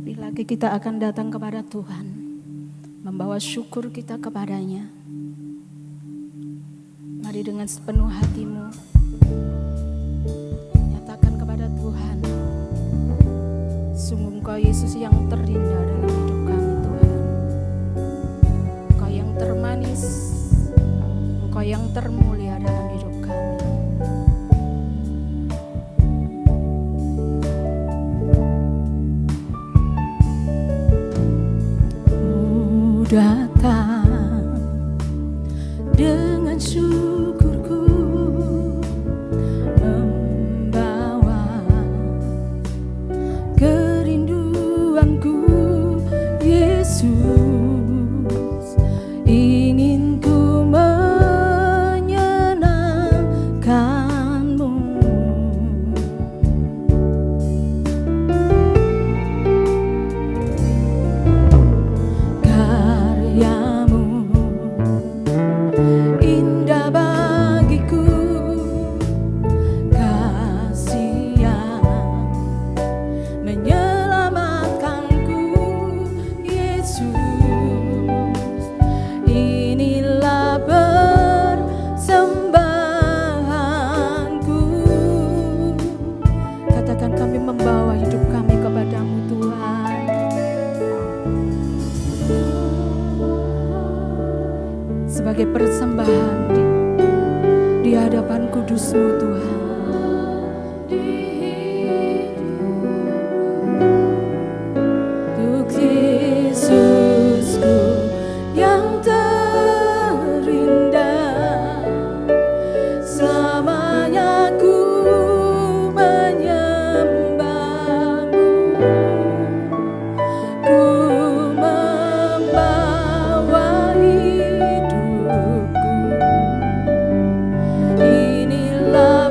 Lebih lagi kita akan datang kepada Tuhan, membawa syukur kita kepadanya. Mari dengan sepenuh hatimu, nyatakan kepada Tuhan, sungguh Engkau Yesus yang terindah dalam hidup kami Tuhan. Engkau yang termanis, Engkau yang termulia dalam hidup kami. Datang dengan syukurku, membawa kerinduanku, Yesus, ingin ku menyenangkanmu. Indah bagiku, kasih yang menyelamatkanku, Yesus, inilah persembahanku. Katakan, kami membawa hidup kami kepadamu Tuhan. Sebagai persembahan di hadapan kudus-Mu Tuhan. Untuk Yesusku yang terindah, selamanya ku menyembah-Mu. Ku membawa hidupku, inilah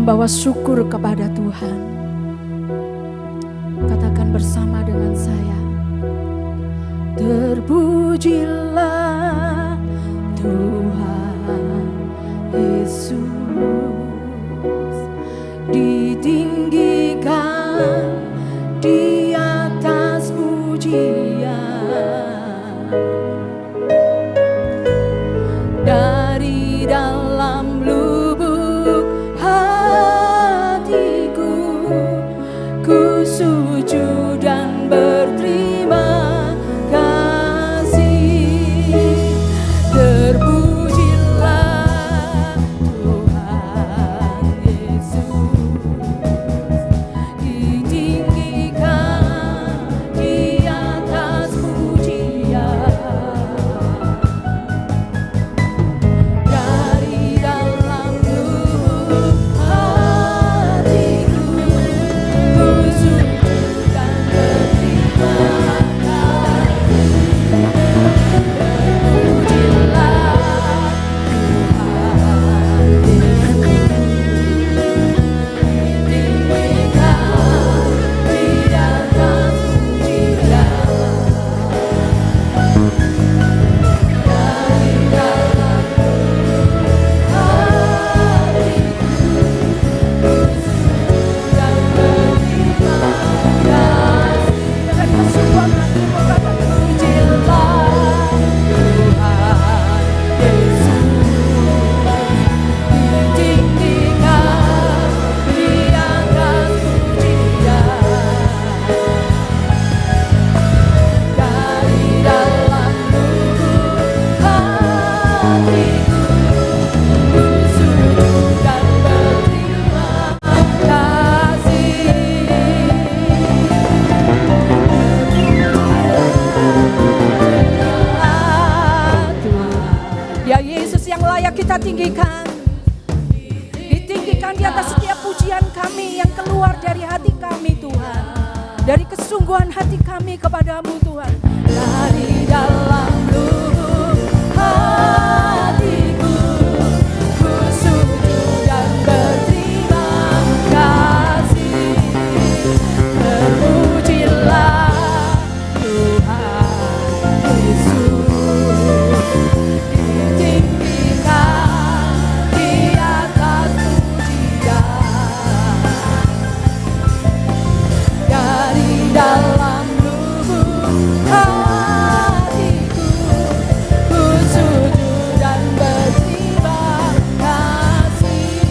membawa syukur kepada Tuhan. Katakan bersama dengan saya, terpujilah Tuhan Yesus, ditinggikan di atas pujian, dari dalam lubuk hatiku ku sujud dan berterima kasih. Terpujilah Tuhan Yesus, ditinggikan di atas pujian, dari dalam lubuk hatiku ku sujud dan berterima kasih. Terpujilah Tuhan Yesus, ditinggikan di atas pujian, dari dalam hatiku dan berterima kasih. Dengan kesungguhan hati katakan, pujilah Tuhan Yesus, ditinggikan di atas pujian, dari dalam lubuk hatiku ku sujud dan berterima kasih. Ya Yesus yang layak kita tinggikan, ditinggikan di atas setiap pujian kami yang keluar dari hati kami Tuhan, dari kesungguhan hati kami kepadamu Tuhan. Dari dalam lubuk hatiku ku sujud dan berterima kasih. Terpujilah Tuhan Yesus, ditinggikan di atas pujian, dari dalam lubuk hatiku ku sujud dan berterima kasih.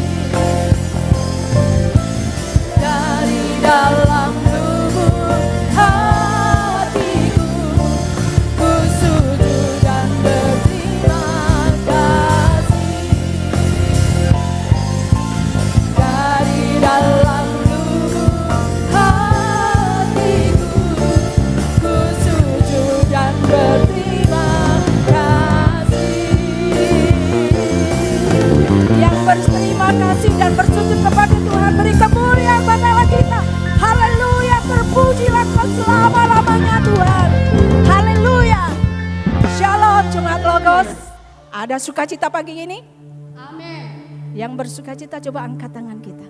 Dari dalam lubuk hatiku ku sujud dan berterima kasih. Dari dalam lubuk hatiku ku sujud dan berterima kasih. Yang berterima kasih dan bersujud kepada Tuhan, beri kemuliaan bagi Allah kita. Haleluya, terpujilah Kau selama-lamanya Tuhan. Haleluya. Shalom Jemaat Logos. Ada sukacita pagi ini? Amin. Yang bersukacita coba angkat tangan kita.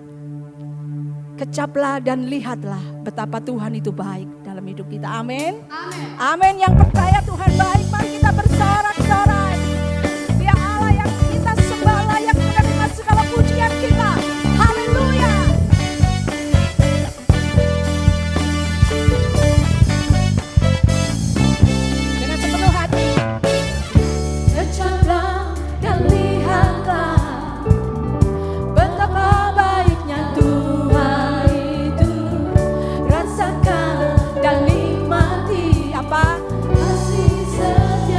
Kecaplah dan lihatlah betapa Tuhan itu baik dalam hidup kita. Amin. Amin. Amin. Yang percaya Tuhan baik, mari kita bersorak-sorai. Dia Allah yang kita sembah, layak menerima segala pujian kita. Haleluya. Dengan sepenuh hati. Kecaplah dan lihatlah betapa baiknya Tuhan itu. Rasakan dan nikmati apa? Kasih setia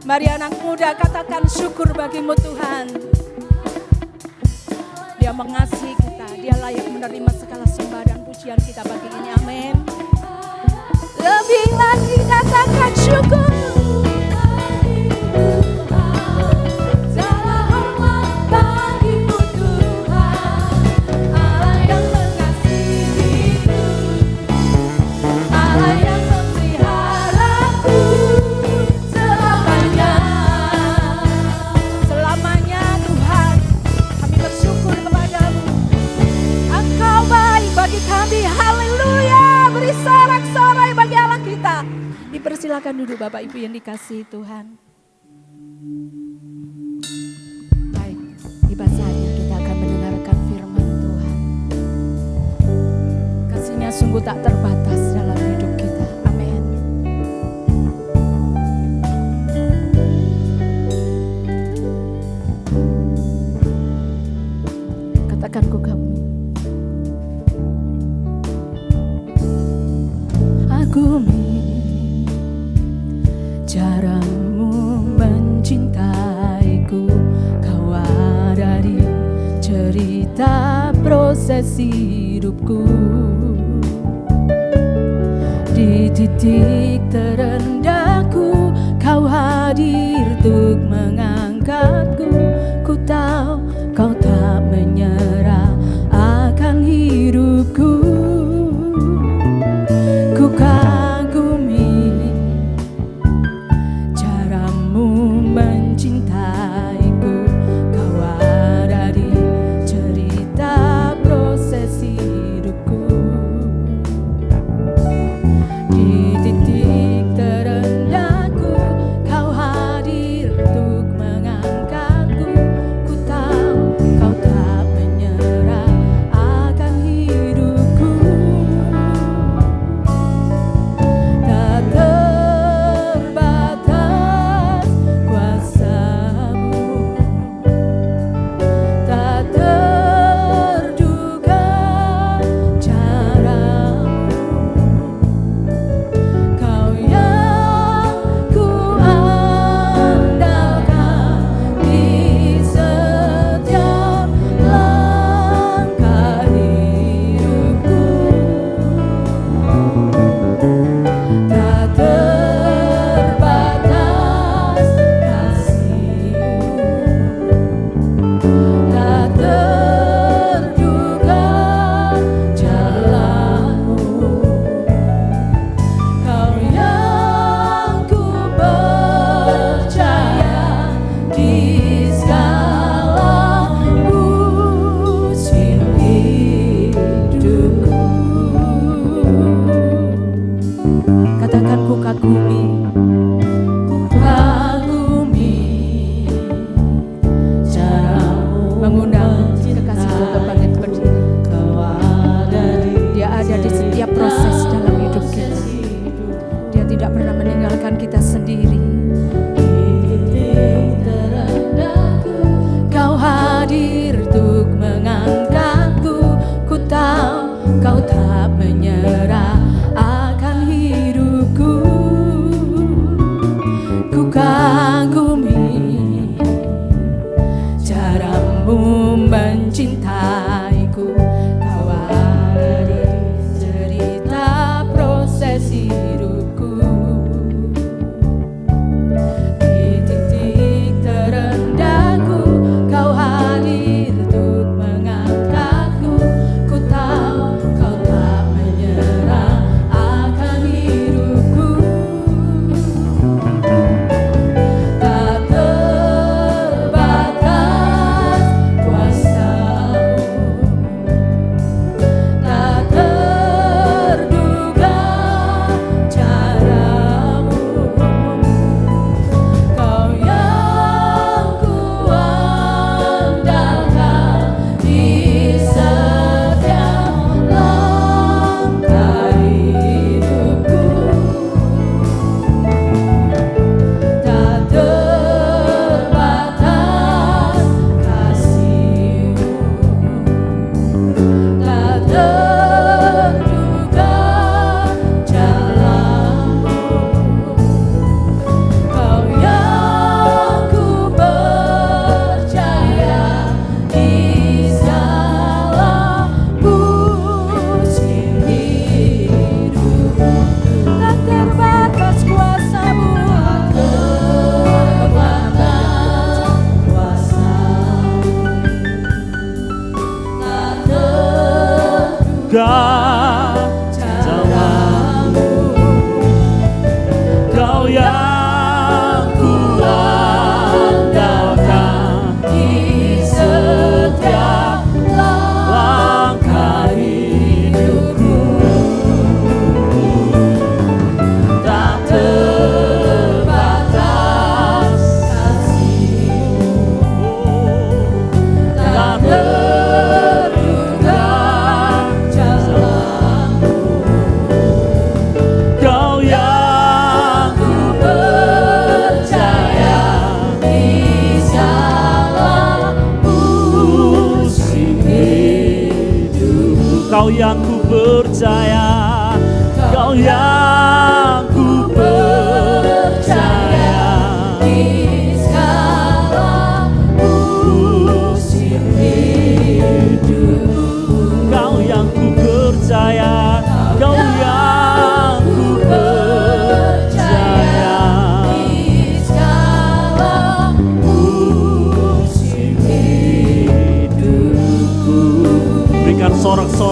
Mari anak muda katakan syukur bagimu Tuhan. Dia mengasihi kita, dia layak menerima segala sembah dan pujian kita pagi ini, amin. Lebih lagi katakan syukur. Silakan duduk Bapak Ibu yang dikasihi Tuhan. Baik, tiba saatnya kita akan mendengarkan firman Tuhan. Kasih-Nya sungguh tak terbatas dalam hidup kita. Amin. Katakan ku kamu. Agumi caramu mencintaiku, kau ada di cerita proses hidupku. Di titik terendahku, kau hadir untuk mengangkatku. Ku tahu kau tak menyerah akan hidupku. Ku mencintaiku, kau ada di cerita proses hidupku. Di titik terendahku, kau hadir untuk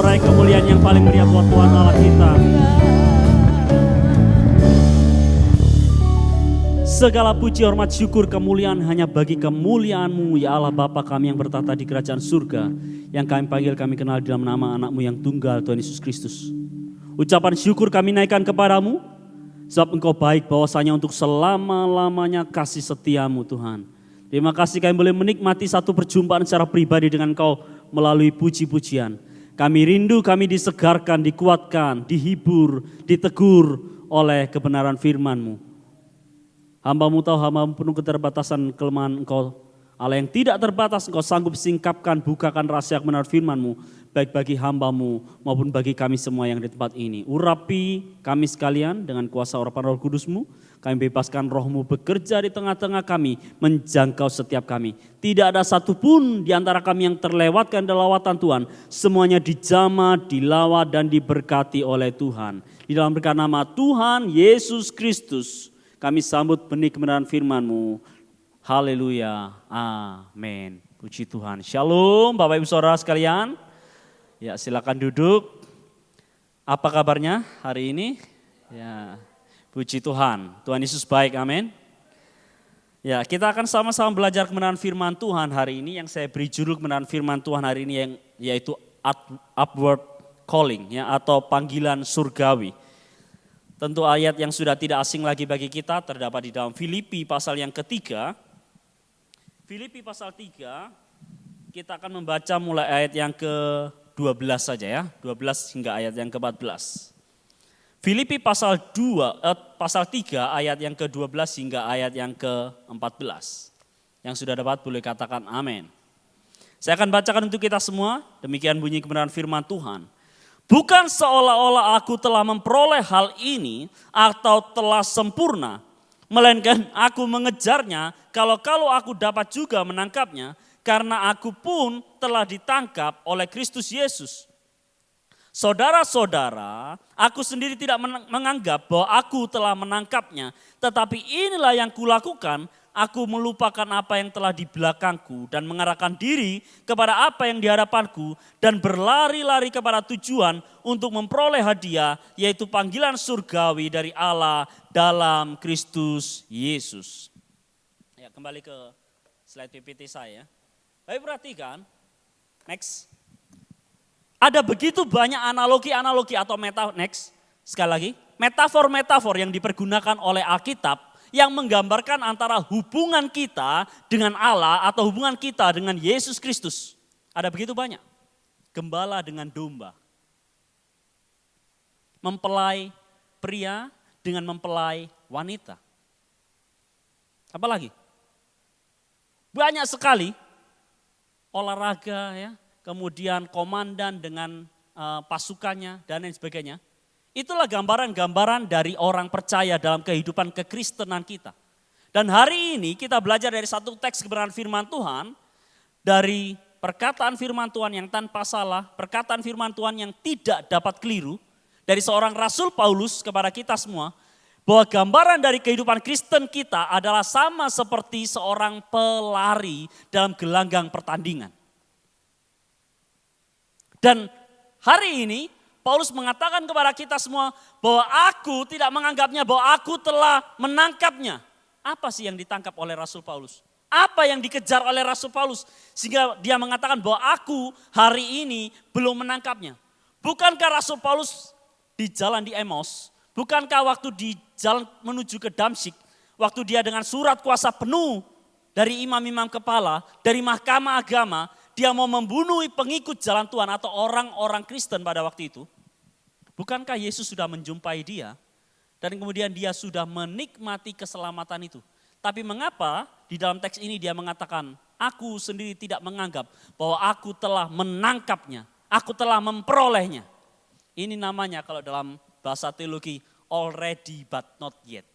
sorai kemuliaan yang paling meriah buat Tuhan Allah kita. Segala puji, hormat, syukur, kemuliaan hanya bagi kemuliaan-Mu, ya Allah Bapa kami yang bertata di kerajaan surga, yang kami panggil, kami kenal dalam nama anak-Mu yang tunggal, Tuhan Yesus Kristus. Ucapan syukur kami naikkan kepadamu, sebab Engkau baik, bahwasanya untuk selama-lamanya kasih setia-Mu Tuhan. Terima kasih kami boleh menikmati satu perjumpaan secara pribadi dengan Engkau melalui puji-pujian. Kami rindu, kami disegarkan, dikuatkan, dihibur, ditegur oleh kebenaran firman-Mu. Hamba-Mu tahu hamba-Mu penuh keterbatasan kelemahan Engkau. Allah yang tidak terbatas, Engkau sanggup singkapkan, bukakan rahasia kebenaran firman-Mu. Baik bagi hamba-Mu maupun bagi kami semua yang di tempat ini. Urapi kami sekalian dengan kuasa urapan Roh Kudus-Mu. Kami bebaskan Roh-Mu bekerja di tengah-tengah kami, menjangkau setiap kami. Tidak ada satupun di antara kami yang terlewatkan dalam lawatan Tuhan. Semuanya dijamah, dilawat dan diberkati oleh Tuhan. Di dalam berkat nama Tuhan Yesus Kristus, kami sambut benih kebenaran firman-Mu. Haleluya. Amin. Puji Tuhan. Shalom Bapak Ibu Saudara sekalian. Ya, silakan duduk. Apa kabarnya hari ini? Ya, puji Tuhan. Tuhan Yesus baik. Amin. Ya, kita akan sama-sama belajar kebenaran firman Tuhan hari ini, yang saya beri judul kebenaran firman Tuhan hari ini, yang yaitu upward calling, ya, atau panggilan surgawi. Tentu ayat yang sudah tidak asing lagi bagi kita terdapat di dalam Filipi pasal yang ketiga. Filipi pasal 3, kita akan membaca mulai ayat yang ke-12 saja ya, 12 hingga ayat yang ke-14. Filipi pasal 3 ayat yang ke-12 hingga ayat yang ke-14. Yang sudah dapat boleh katakan amin. Saya akan bacakan untuk kita semua, demikian bunyi kebenaran firman Tuhan. Bukan seolah-olah aku telah memperoleh hal ini atau telah sempurna, melainkan aku mengejarnya kalau aku dapat juga menangkapnya, karena aku pun telah ditangkap oleh Kristus Yesus. Saudara-saudara, aku sendiri tidak menganggap bahwa aku telah menangkapnya, tetapi inilah yang kulakukan. Aku melupakan apa yang telah di belakangku dan mengarahkan diri kepada apa yang di hadapanku dan berlari-lari kepada tujuan untuk memperoleh hadiah, yaitu panggilan surgawi dari Allah dalam Kristus Yesus. Ya, kembali ke slide PPT saya. Baik, perhatikan. Next. Ada begitu banyak analogi-analogi atau next. Sekali lagi, metafor-metafor yang dipergunakan oleh Alkitab yang menggambarkan antara hubungan kita dengan Allah atau hubungan kita dengan Yesus Kristus. Ada begitu banyak. Gembala dengan domba. Mempelai pria dengan mempelai wanita. Apalagi? Banyak sekali olahraga ya, kemudian komandan dengan pasukannya dan lain sebagainya. Itulah gambaran-gambaran dari orang percaya dalam kehidupan kekristenan kita. Dan hari ini kita belajar dari satu teks kebenaran firman Tuhan, dari perkataan firman Tuhan yang tanpa salah, perkataan firman Tuhan yang tidak dapat keliru, dari seorang Rasul Paulus kepada kita semua, bahwa gambaran dari kehidupan Kristen kita adalah sama seperti seorang pelari dalam gelanggang pertandingan. Dan hari ini Paulus mengatakan kepada kita semua bahwa aku tidak menganggapnya bahwa aku telah menangkapnya. Apa sih yang ditangkap oleh Rasul Paulus? Apa yang dikejar oleh Rasul Paulus? Sehingga dia mengatakan bahwa aku hari ini belum menangkapnya. Bukankah Rasul Paulus di jalan di Emos, bukankah waktu di jalan menuju ke Damsyik, waktu dia dengan surat kuasa penuh dari imam-imam kepala, dari mahkamah agama, dia mau membunuh pengikut jalan Tuhan atau orang-orang Kristen pada waktu itu. Bukankah Yesus sudah menjumpai dia dan kemudian dia sudah menikmati keselamatan itu. Tapi mengapa di dalam teks ini dia mengatakan, aku sendiri tidak menganggap bahwa aku telah menangkapnya, aku telah memperolehnya. Ini namanya kalau dalam bahasa teologi already but not yet.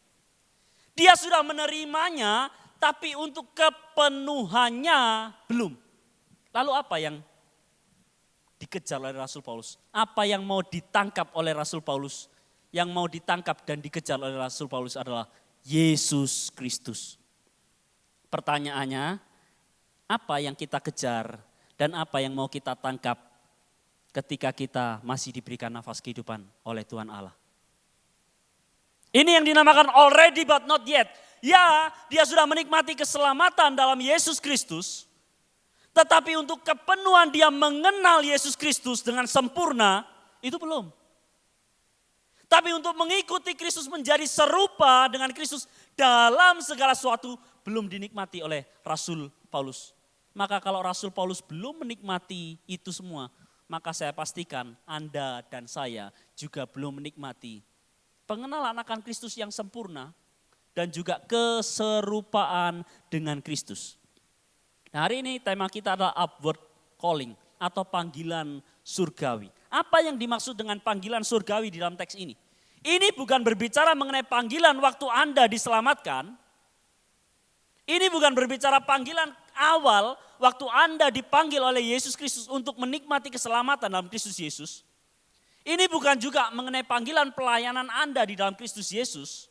Dia sudah menerimanya tapi untuk kepenuhannya belum. Lalu apa yang dikejar oleh Rasul Paulus? Apa yang mau ditangkap oleh Rasul Paulus? Yang mau ditangkap dan dikejar oleh Rasul Paulus adalah Yesus Kristus. Pertanyaannya, apa yang kita kejar dan apa yang mau kita tangkap? ketika kita masih diberikan nafas kehidupan oleh Tuhan Allah. Ini yang dinamakan already but not yet. Ya, dia sudah menikmati keselamatan dalam Yesus Kristus. Tetapi untuk kepenuhan dia mengenal Yesus Kristus dengan sempurna, itu belum. Tapi untuk mengikuti Kristus menjadi serupa dengan Kristus dalam segala sesuatu belum dinikmati oleh Rasul Paulus. Maka kalau Rasul Paulus belum menikmati itu semua, maka saya pastikan Anda dan saya juga belum menikmati pengenalan akan Kristus yang sempurna dan juga keserupaan dengan Kristus. Nah, hari ini tema kita adalah upward calling atau panggilan surgawi. Apa yang dimaksud dengan panggilan surgawi di dalam teks ini? Ini bukan berbicara mengenai panggilan waktu Anda diselamatkan. Ini bukan berbicara panggilan awal waktu Anda dipanggil oleh Yesus Kristus untuk menikmati keselamatan dalam Kristus Yesus. Ini bukan juga mengenai panggilan pelayanan Anda di dalam Kristus Yesus.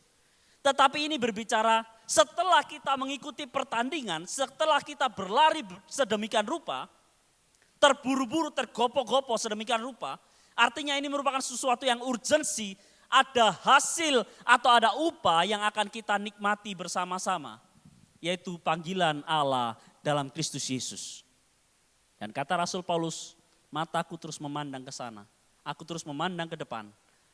Tetapi ini berbicara setelah kita mengikuti pertandingan, setelah kita berlari sedemikian rupa, terburu-buru, tergopoh-gopoh sedemikian rupa, artinya ini merupakan sesuatu yang urgensi, ada hasil atau ada upah yang akan kita nikmati bersama-sama, yaitu panggilan Allah dalam Kristus Yesus. Dan kata Rasul Paulus, mataku terus memandang ke sana, aku terus memandang ke depan,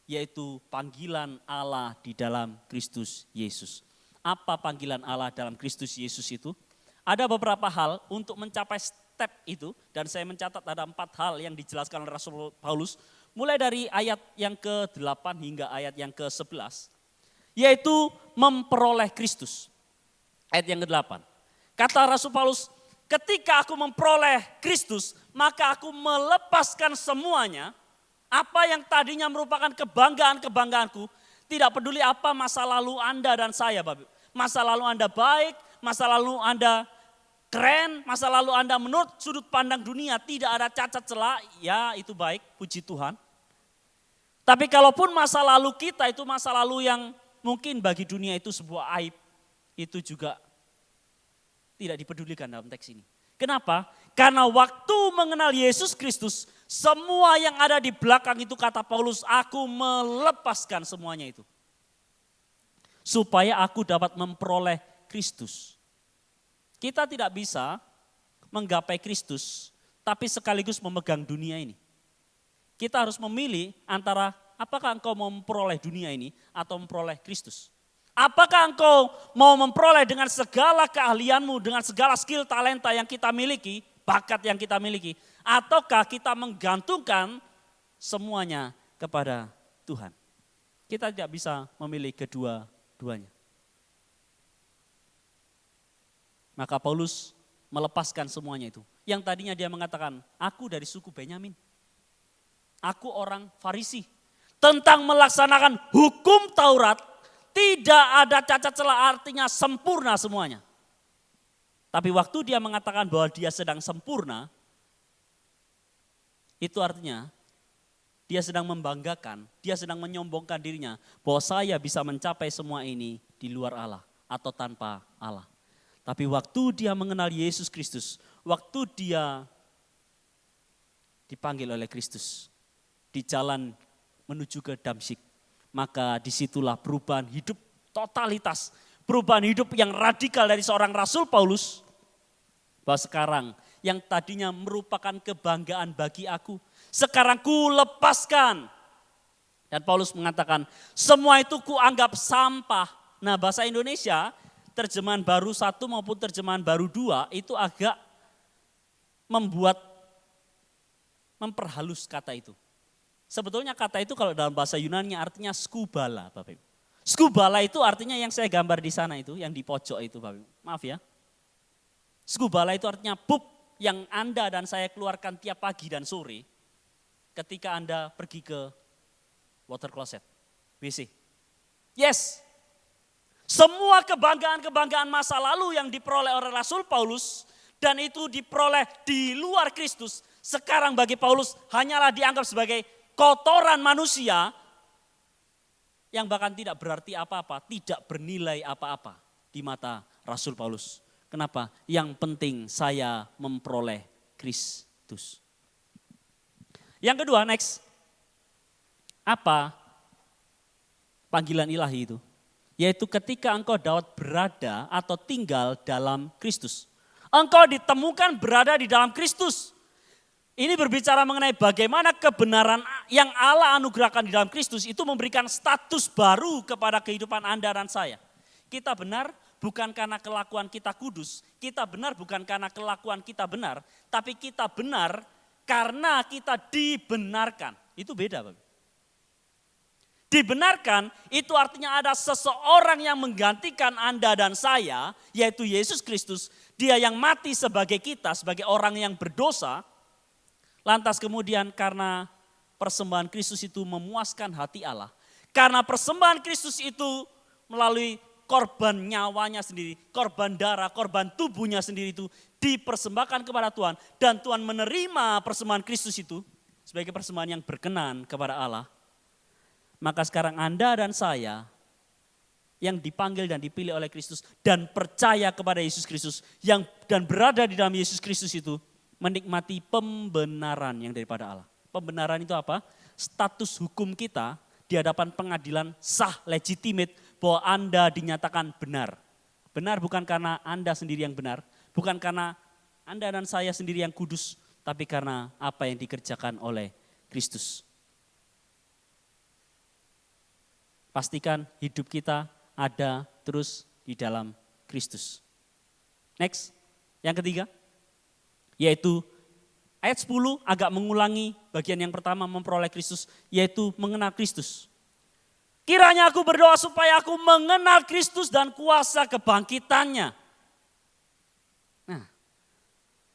yaitu panggilan Allah di dalam Kristus Yesus. Apa panggilan Allah dalam Kristus Yesus itu? Ada beberapa hal untuk mencapai step itu, dan saya mencatat ada 4 hal yang dijelaskan oleh Rasul Paulus, mulai dari ayat yang ke-8 hingga ayat yang ke-11, yaitu memperoleh Kristus. Ayat yang ke-8, kata Rasul Paulus, ketika aku memperoleh Kristus, maka aku melepaskan semuanya, apa yang tadinya merupakan kebanggaan-kebanggaanku, tidak peduli apa masa lalu Anda dan saya, Bapak. Masa lalu Anda baik, masa lalu Anda keren, masa lalu Anda menurut sudut pandang dunia tidak ada cacat celah, ya itu baik, puji Tuhan. Tapi kalaupun masa lalu kita itu masa lalu yang mungkin bagi dunia itu sebuah aib, itu juga tidak dipedulikan dalam teks ini. Kenapa? Karena waktu mengenal Yesus Kristus, semua yang ada di belakang itu kata Paulus, aku melepaskan semuanya itu. Supaya aku dapat memperoleh Kristus. Kita tidak bisa menggapai Kristus, tapi sekaligus memegang dunia ini. Kita harus memilih antara apakah engkau mau memperoleh dunia ini atau memperoleh Kristus. Apakah engkau mau memperoleh dengan segala keahlianmu, dengan segala skill talenta yang kita miliki, bakat yang kita miliki, ataukah kita menggantungkan semuanya kepada Tuhan. Kita tidak bisa memilih kedua-duanya. Maka Paulus melepaskan semuanya itu. Yang tadinya dia mengatakan, aku dari suku Benyamin. Aku orang Farisi. Tentang melaksanakan hukum Taurat, tidak ada cacat celah, artinya sempurna semuanya. Tapi waktu dia mengatakan bahwa dia sedang sempurna, itu artinya dia sedang membanggakan, dia sedang menyombongkan dirinya bahwa saya bisa mencapai semua ini di luar Allah atau tanpa Allah. Tapi waktu dia mengenal Yesus Kristus, waktu dia dipanggil oleh Kristus di jalan menuju ke Damsyik, maka disitulah perubahan hidup totalitas, perubahan hidup yang radikal dari seorang Rasul Paulus, bahwa sekarang yang tadinya merupakan kebanggaan bagi aku, sekarang ku lepaskan. Dan Paulus mengatakan, semua itu ku anggap sampah. Nah, bahasa Indonesia, terjemahan baru 1 maupun terjemahan baru 2 itu agak memperhalus kata itu. Sebetulnya kata itu kalau dalam bahasa Yunani artinya skubala, Bapak Ibu. Skubala itu artinya yang saya gambar di sana itu, yang di pojok itu, Bapak Ibu. Maaf ya. Skubala itu artinya pup yang Anda dan saya keluarkan tiap pagi dan sore ketika Anda pergi ke water closet, WC. Yes. Semua kebanggaan-kebanggaan masa lalu yang diperoleh oleh Rasul Paulus dan itu diperoleh di luar Kristus, sekarang bagi Paulus hanyalah dianggap sebagai kotoran manusia yang bahkan tidak berarti apa-apa, tidak bernilai apa-apa di mata Rasul Paulus. Kenapa? Yang penting saya memperoleh Kristus. Yang kedua, next. Apa panggilan ilahi itu? Yaitu ketika engkau dapat berada atau tinggal dalam Kristus. Engkau ditemukan berada di dalam Kristus. Ini berbicara mengenai bagaimana kebenaran yang Allah anugerahkan di dalam Kristus itu memberikan status baru kepada kehidupan Anda dan saya. Kita benar bukan karena kelakuan kita kudus, kita benar bukan karena kelakuan kita benar, tapi kita benar karena kita dibenarkan. Itu beda, Bapak. Dibenarkan itu artinya ada seseorang yang menggantikan Anda dan saya, yaitu Yesus Kristus. Dia yang mati sebagai kita, sebagai orang yang berdosa. Lantas kemudian karena persembahan Kristus itu memuaskan hati Allah. Karena persembahan Kristus itu melalui korban nyawanya sendiri, korban darah, korban tubuhnya sendiri itu dipersembahkan kepada Tuhan. Dan Tuhan menerima persembahan Kristus itu sebagai persembahan yang berkenan kepada Allah. Maka sekarang Anda dan saya yang dipanggil dan dipilih oleh Kristus dan percaya kepada Yesus Kristus dan berada di dalam Yesus Kristus itu menikmati pembenaran yang daripada Allah. Pembenaran itu apa? Status hukum kita di hadapan pengadilan sah, legitimate bahwa Anda dinyatakan benar. Benar bukan karena Anda sendiri yang benar, bukan karena Anda dan saya sendiri yang kudus, tapi karena apa yang dikerjakan oleh Kristus. Pastikan hidup kita ada terus di dalam Kristus. Next, yang ketiga, yaitu ayat 10 agak mengulangi bagian yang pertama memperoleh Kristus, yaitu mengenal Kristus. Kiranya aku berdoa supaya aku mengenal Kristus dan kuasa kebangkitannya. Nah,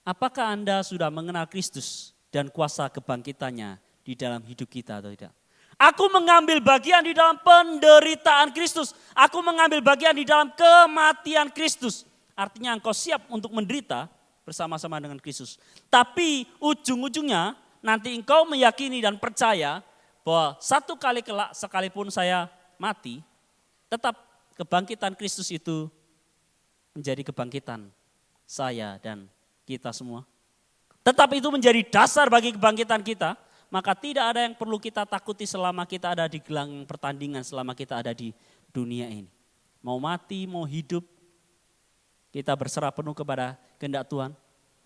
apakah Anda sudah mengenal Kristus dan kuasa kebangkitannya di dalam hidup kita atau tidak? Aku mengambil bagian di dalam penderitaan Kristus. Aku mengambil bagian di dalam kematian Kristus. Artinya engkau siap untuk menderita bersama-sama dengan Kristus. Tapi ujung-ujungnya nanti engkau meyakini dan percaya bahwa satu kali kelak sekalipun saya mati, tetap kebangkitan Kristus itu menjadi kebangkitan saya dan kita semua. Tetap itu menjadi dasar bagi kebangkitan kita. Maka tidak ada yang perlu kita takuti selama kita ada di gelang pertandingan, selama kita ada di dunia ini. Mau mati, mau hidup, kita berserah penuh kepada kehendak Tuhan.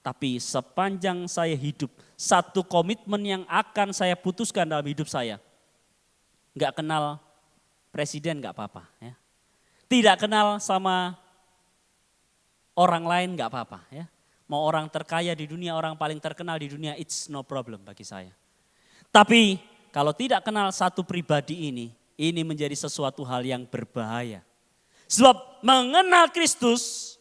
Tapi sepanjang saya hidup, satu komitmen yang akan saya putuskan dalam hidup saya. Enggak kenal presiden enggak apa-apa. Ya. Tidak kenal sama orang lain enggak apa-apa. Ya. Mau orang terkaya di dunia, orang paling terkenal di dunia, it's no problem bagi saya. Tapi kalau tidak kenal satu pribadi ini menjadi sesuatu hal yang berbahaya. Sebab mengenal Kristus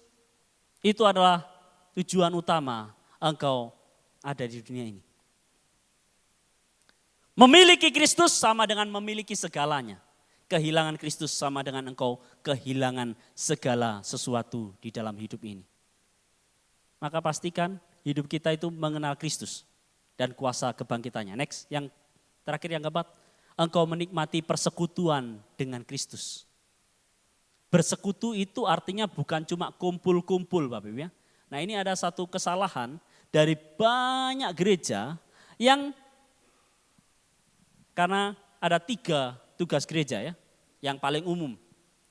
itu adalah tujuan utama engkau ada di dunia ini. Memiliki Kristus sama dengan memiliki segalanya. Kehilangan Kristus sama dengan engkau kehilangan segala sesuatu di dalam hidup ini. Maka pastikan hidup kita itu mengenal Kristus dan kuasa kebangkitannya. Next, yang terakhir yang keempat, engkau menikmati persekutuan dengan Kristus. Bersekutu itu artinya bukan cuma kumpul-kumpul Bapak Ibu ya. Nah ini ada satu kesalahan dari banyak gereja yang karena ada 3 tugas gereja ya, yang paling umum.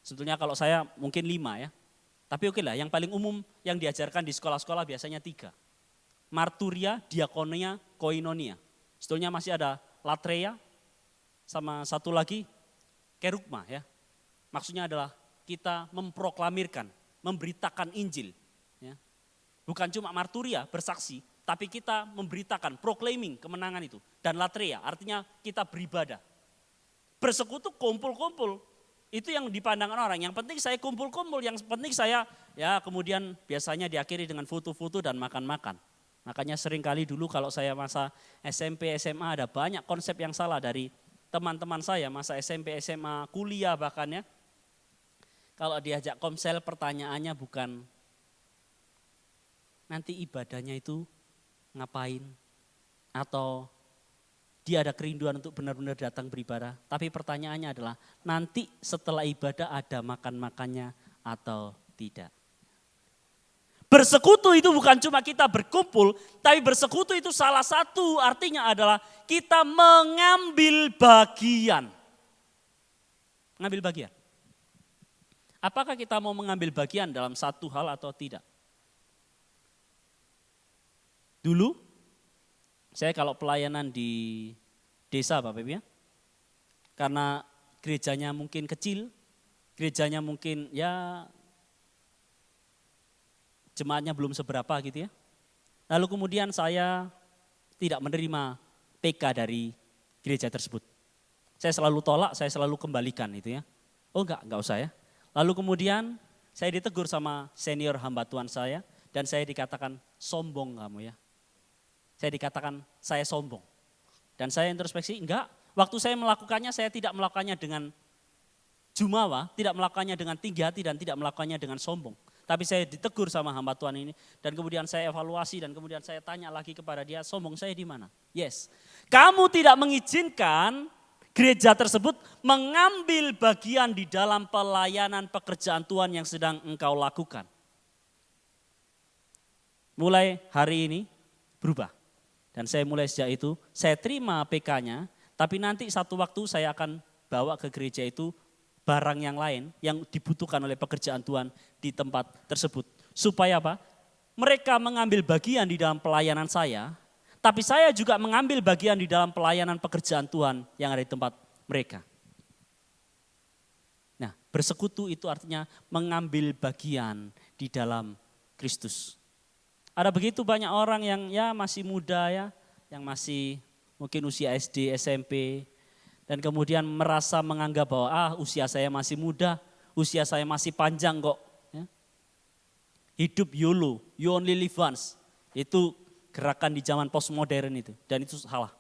Sebetulnya kalau saya mungkin 5 ya, tapi oke lah yang paling umum yang diajarkan di sekolah-sekolah biasanya 3. Marturia, diakonia, koinonia. Sebetulnya masih ada latreia sama satu lagi kerugma ya. Maksudnya adalah kita memproklamirkan, memberitakan Injil. Ya. Bukan cuma marturia bersaksi, tapi kita memberitakan, proclaiming kemenangan itu. Dan latreia artinya kita beribadah. Bersekutu kumpul-kumpul. Itu yang dipandangkan orang. Yang penting saya kumpul-kumpul, yang penting saya ya kemudian biasanya diakhiri dengan foto-foto dan makan-makan. Makanya sering kali dulu kalau saya masa SMP, SMA ada banyak konsep yang salah dari teman-teman saya masa SMP, SMA, kuliah bahkan ya. Kalau diajak komsel pertanyaannya bukan nanti ibadahnya itu ngapain atau dia ada kerinduan untuk benar-benar datang beribadah. Tapi pertanyaannya adalah nanti setelah ibadah ada makan-makannya atau tidak. Bersekutu itu bukan cuma kita berkumpul, tapi bersekutu itu salah satu artinya adalah kita mengambil bagian. Mengambil bagian. Apakah kita mau mengambil bagian dalam satu hal atau tidak? Dulu, saya kalau pelayanan di desa Bapak Ibu ya, karena gerejanya mungkin kecil, gerejanya mungkin ya jemaatnya belum seberapa gitu ya. Lalu kemudian saya tidak menerima PK dari gereja tersebut. Saya selalu tolak, saya selalu kembalikan itu ya. Oh enggak usah ya. Lalu kemudian saya ditegur sama senior hamba Tuhan saya dan saya dikatakan sombong kamu ya. Saya dikatakan saya sombong. Dan saya introspeksi, enggak. Waktu saya melakukannya, saya tidak melakukannya dengan jumawa, tidak melakukannya dengan tinggi hati dan tidak melakukannya dengan sombong. Tapi saya ditegur sama hamba Tuhan ini dan kemudian saya evaluasi dan kemudian saya tanya lagi kepada dia, sombong saya di mana? Yes, kamu tidak mengizinkan gereja tersebut mengambil bagian di dalam pelayanan pekerjaan Tuhan yang sedang engkau lakukan. Mulai hari ini berubah. Dan saya mulai sejak itu, saya terima PK-nya, tapi nanti satu waktu saya akan bawa ke gereja itu barang yang lain yang dibutuhkan oleh pekerjaan Tuhan di tempat tersebut. Supaya apa? Mereka mengambil bagian di dalam pelayanan saya, tapi saya juga mengambil bagian di dalam pelayanan pekerjaan Tuhan yang ada di tempat mereka. Nah, bersekutu itu artinya mengambil bagian di dalam Kristus. Ada begitu banyak orang yang ya masih muda ya, yang masih mungkin usia SD, SMP, dan kemudian merasa menganggap bahwa usia saya masih muda, usia saya masih panjang kok. Ya. Hidup YOLO, you only live once. Itu gerakan di zaman postmodern itu, dan itu salah.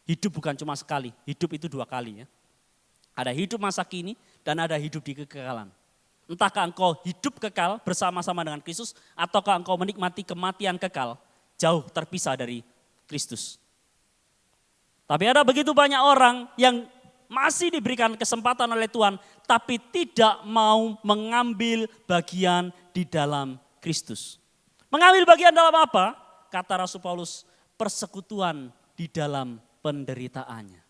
Hidup bukan cuma sekali, hidup itu 2 kali ya. Ada hidup masa kini dan ada hidup di kekekalan. Entahkah engkau hidup kekal bersama-sama dengan Kristus ataukah engkau menikmati kematian kekal jauh terpisah dari Kristus. Tapi ada begitu banyak orang yang masih diberikan kesempatan oleh Tuhan tapi tidak mau mengambil bagian di dalam Kristus. Mengambil bagian dalam apa? Kata Rasul Paulus, persekutuan di dalam penderitaannya.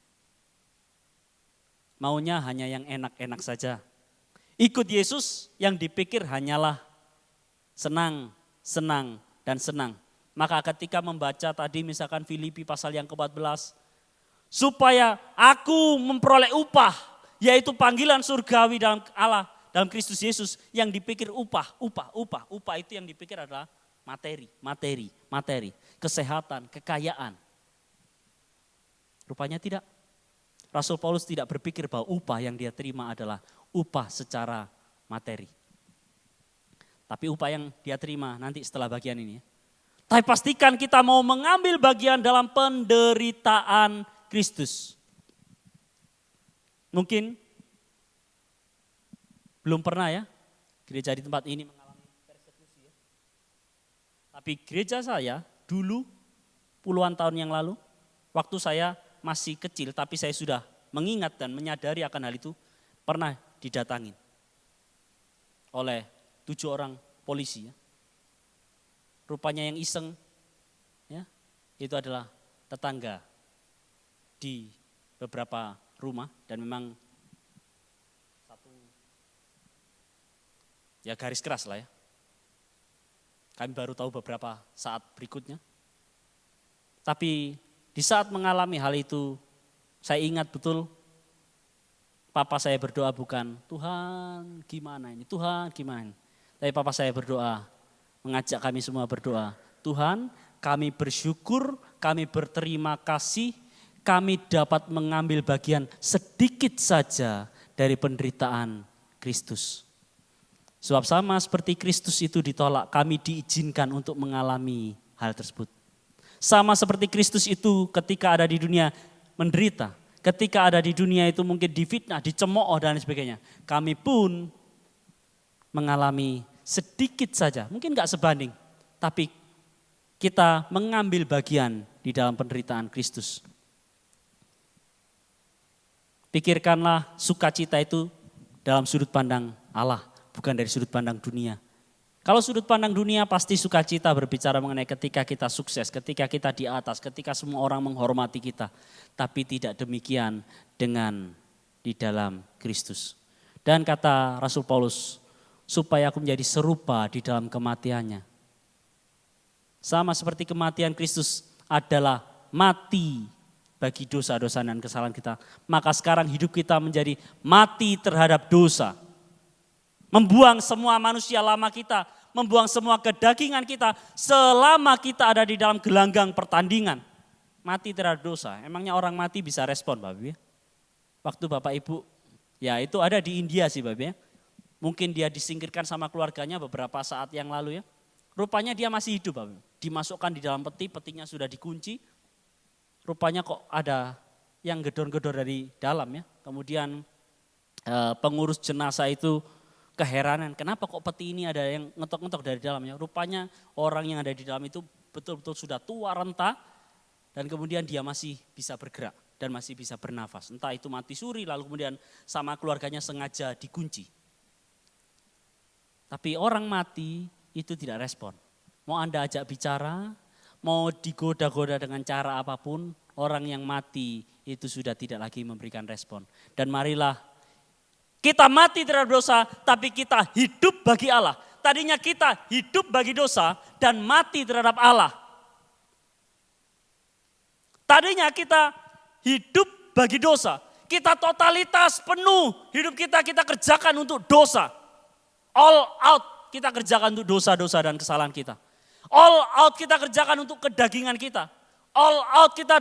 Maunya hanya yang enak-enak saja. Ikut Yesus yang dipikir hanyalah senang, senang, dan senang. Maka ketika membaca tadi misalkan Filipi pasal yang ke-14, supaya aku memperoleh upah, yaitu panggilan surgawi dalam Allah, dalam Kristus Yesus, yang dipikir upah itu yang dipikir adalah materi, kesehatan, kekayaan. Rupanya tidak. Rasul Paulus tidak berpikir bahwa upah yang dia terima adalah upah secara materi. Tapi upah yang dia terima nanti setelah bagian ini. Tapi pastikan kita mau mengambil bagian dalam penderitaan Kristus. Mungkin belum pernah ya gereja di tempat ini mengalami persekusi ya. Tapi gereja saya dulu puluhan tahun yang lalu, waktu saya masih kecil tapi saya sudah mengingat dan menyadari akan hal itu, pernah didatangin oleh 7 orang polisi ya. Rupanya yang iseng ya, itu adalah tetangga di beberapa rumah dan memang satu ya garis keras lah ya. Kami baru tahu beberapa saat berikutnya. Tapi di saat mengalami hal itu, saya ingat betul papa saya berdoa bukan, Tuhan gimana ini, Tuhan gimana ini. Tapi papa saya berdoa, mengajak kami semua berdoa, Tuhan kami bersyukur, kami berterima kasih, kami dapat mengambil bagian sedikit saja dari penderitaan Kristus. Sebab sama seperti Kristus itu ditolak, kami diizinkan untuk mengalami hal tersebut. Sama seperti Kristus itu ketika ada di dunia menderita, ketika ada di dunia itu mungkin difitnah, dicemooh dan sebagainya. Kami pun mengalami sedikit saja, mungkin gak sebanding, tapi kita mengambil bagian di dalam penderitaan Kristus. Pikirkanlah sukacita itu dalam sudut pandang Allah, bukan dari sudut pandang dunia. Kalau sudut pandang dunia pasti sukacita berbicara mengenai ketika kita sukses, ketika kita di atas, ketika semua orang menghormati kita. Tapi tidak demikian dengan di dalam Kristus. Dan kata Rasul Paulus, supaya aku menjadi serupa di dalam kematiannya. Sama seperti kematian Kristus adalah mati bagi dosa-dosa dan kesalahan kita. Maka sekarang hidup kita menjadi mati terhadap dosa. Membuang semua manusia lama kita, membuang semua kedagingan kita selama kita ada di dalam gelanggang pertandingan. Mati terhadap dosa. Emangnya orang mati bisa respon Bapak Ibu ya? Waktu Bapak Ibu, ya itu ada di India sih Bapak Ibu ya. Mungkin dia disingkirkan sama keluarganya beberapa saat yang lalu ya. Rupanya dia masih hidup Bapak Ibu. Dimasukkan di dalam peti, petinya sudah dikunci. Rupanya kok ada yang gedor-gedor dari dalam ya. Kemudian pengurus jenazah itu keheranan, kenapa kok peti ini ada yang ngetok-ngetok dari dalamnya. Rupanya orang yang ada di dalam itu betul-betul sudah tua renta dan kemudian dia masih bisa bergerak dan masih bisa bernafas. Entah itu mati suri lalu kemudian sama keluarganya sengaja dikunci. Tapi orang mati itu tidak respon. Mau Anda ajak bicara, mau digoda-goda dengan cara apapun, orang yang mati itu sudah tidak lagi memberikan respon. Dan marilah kita mati terhadap dosa, tapi kita hidup bagi Allah. Tadinya kita hidup bagi dosa dan mati terhadap Allah. Tadinya kita hidup bagi dosa. Kita totalitas penuh hidup kita kerjakan untuk dosa. All out kita kerjakan untuk dosa-dosa dan kesalahan kita. All out kita kerjakan untuk kedagingan kita. All out kita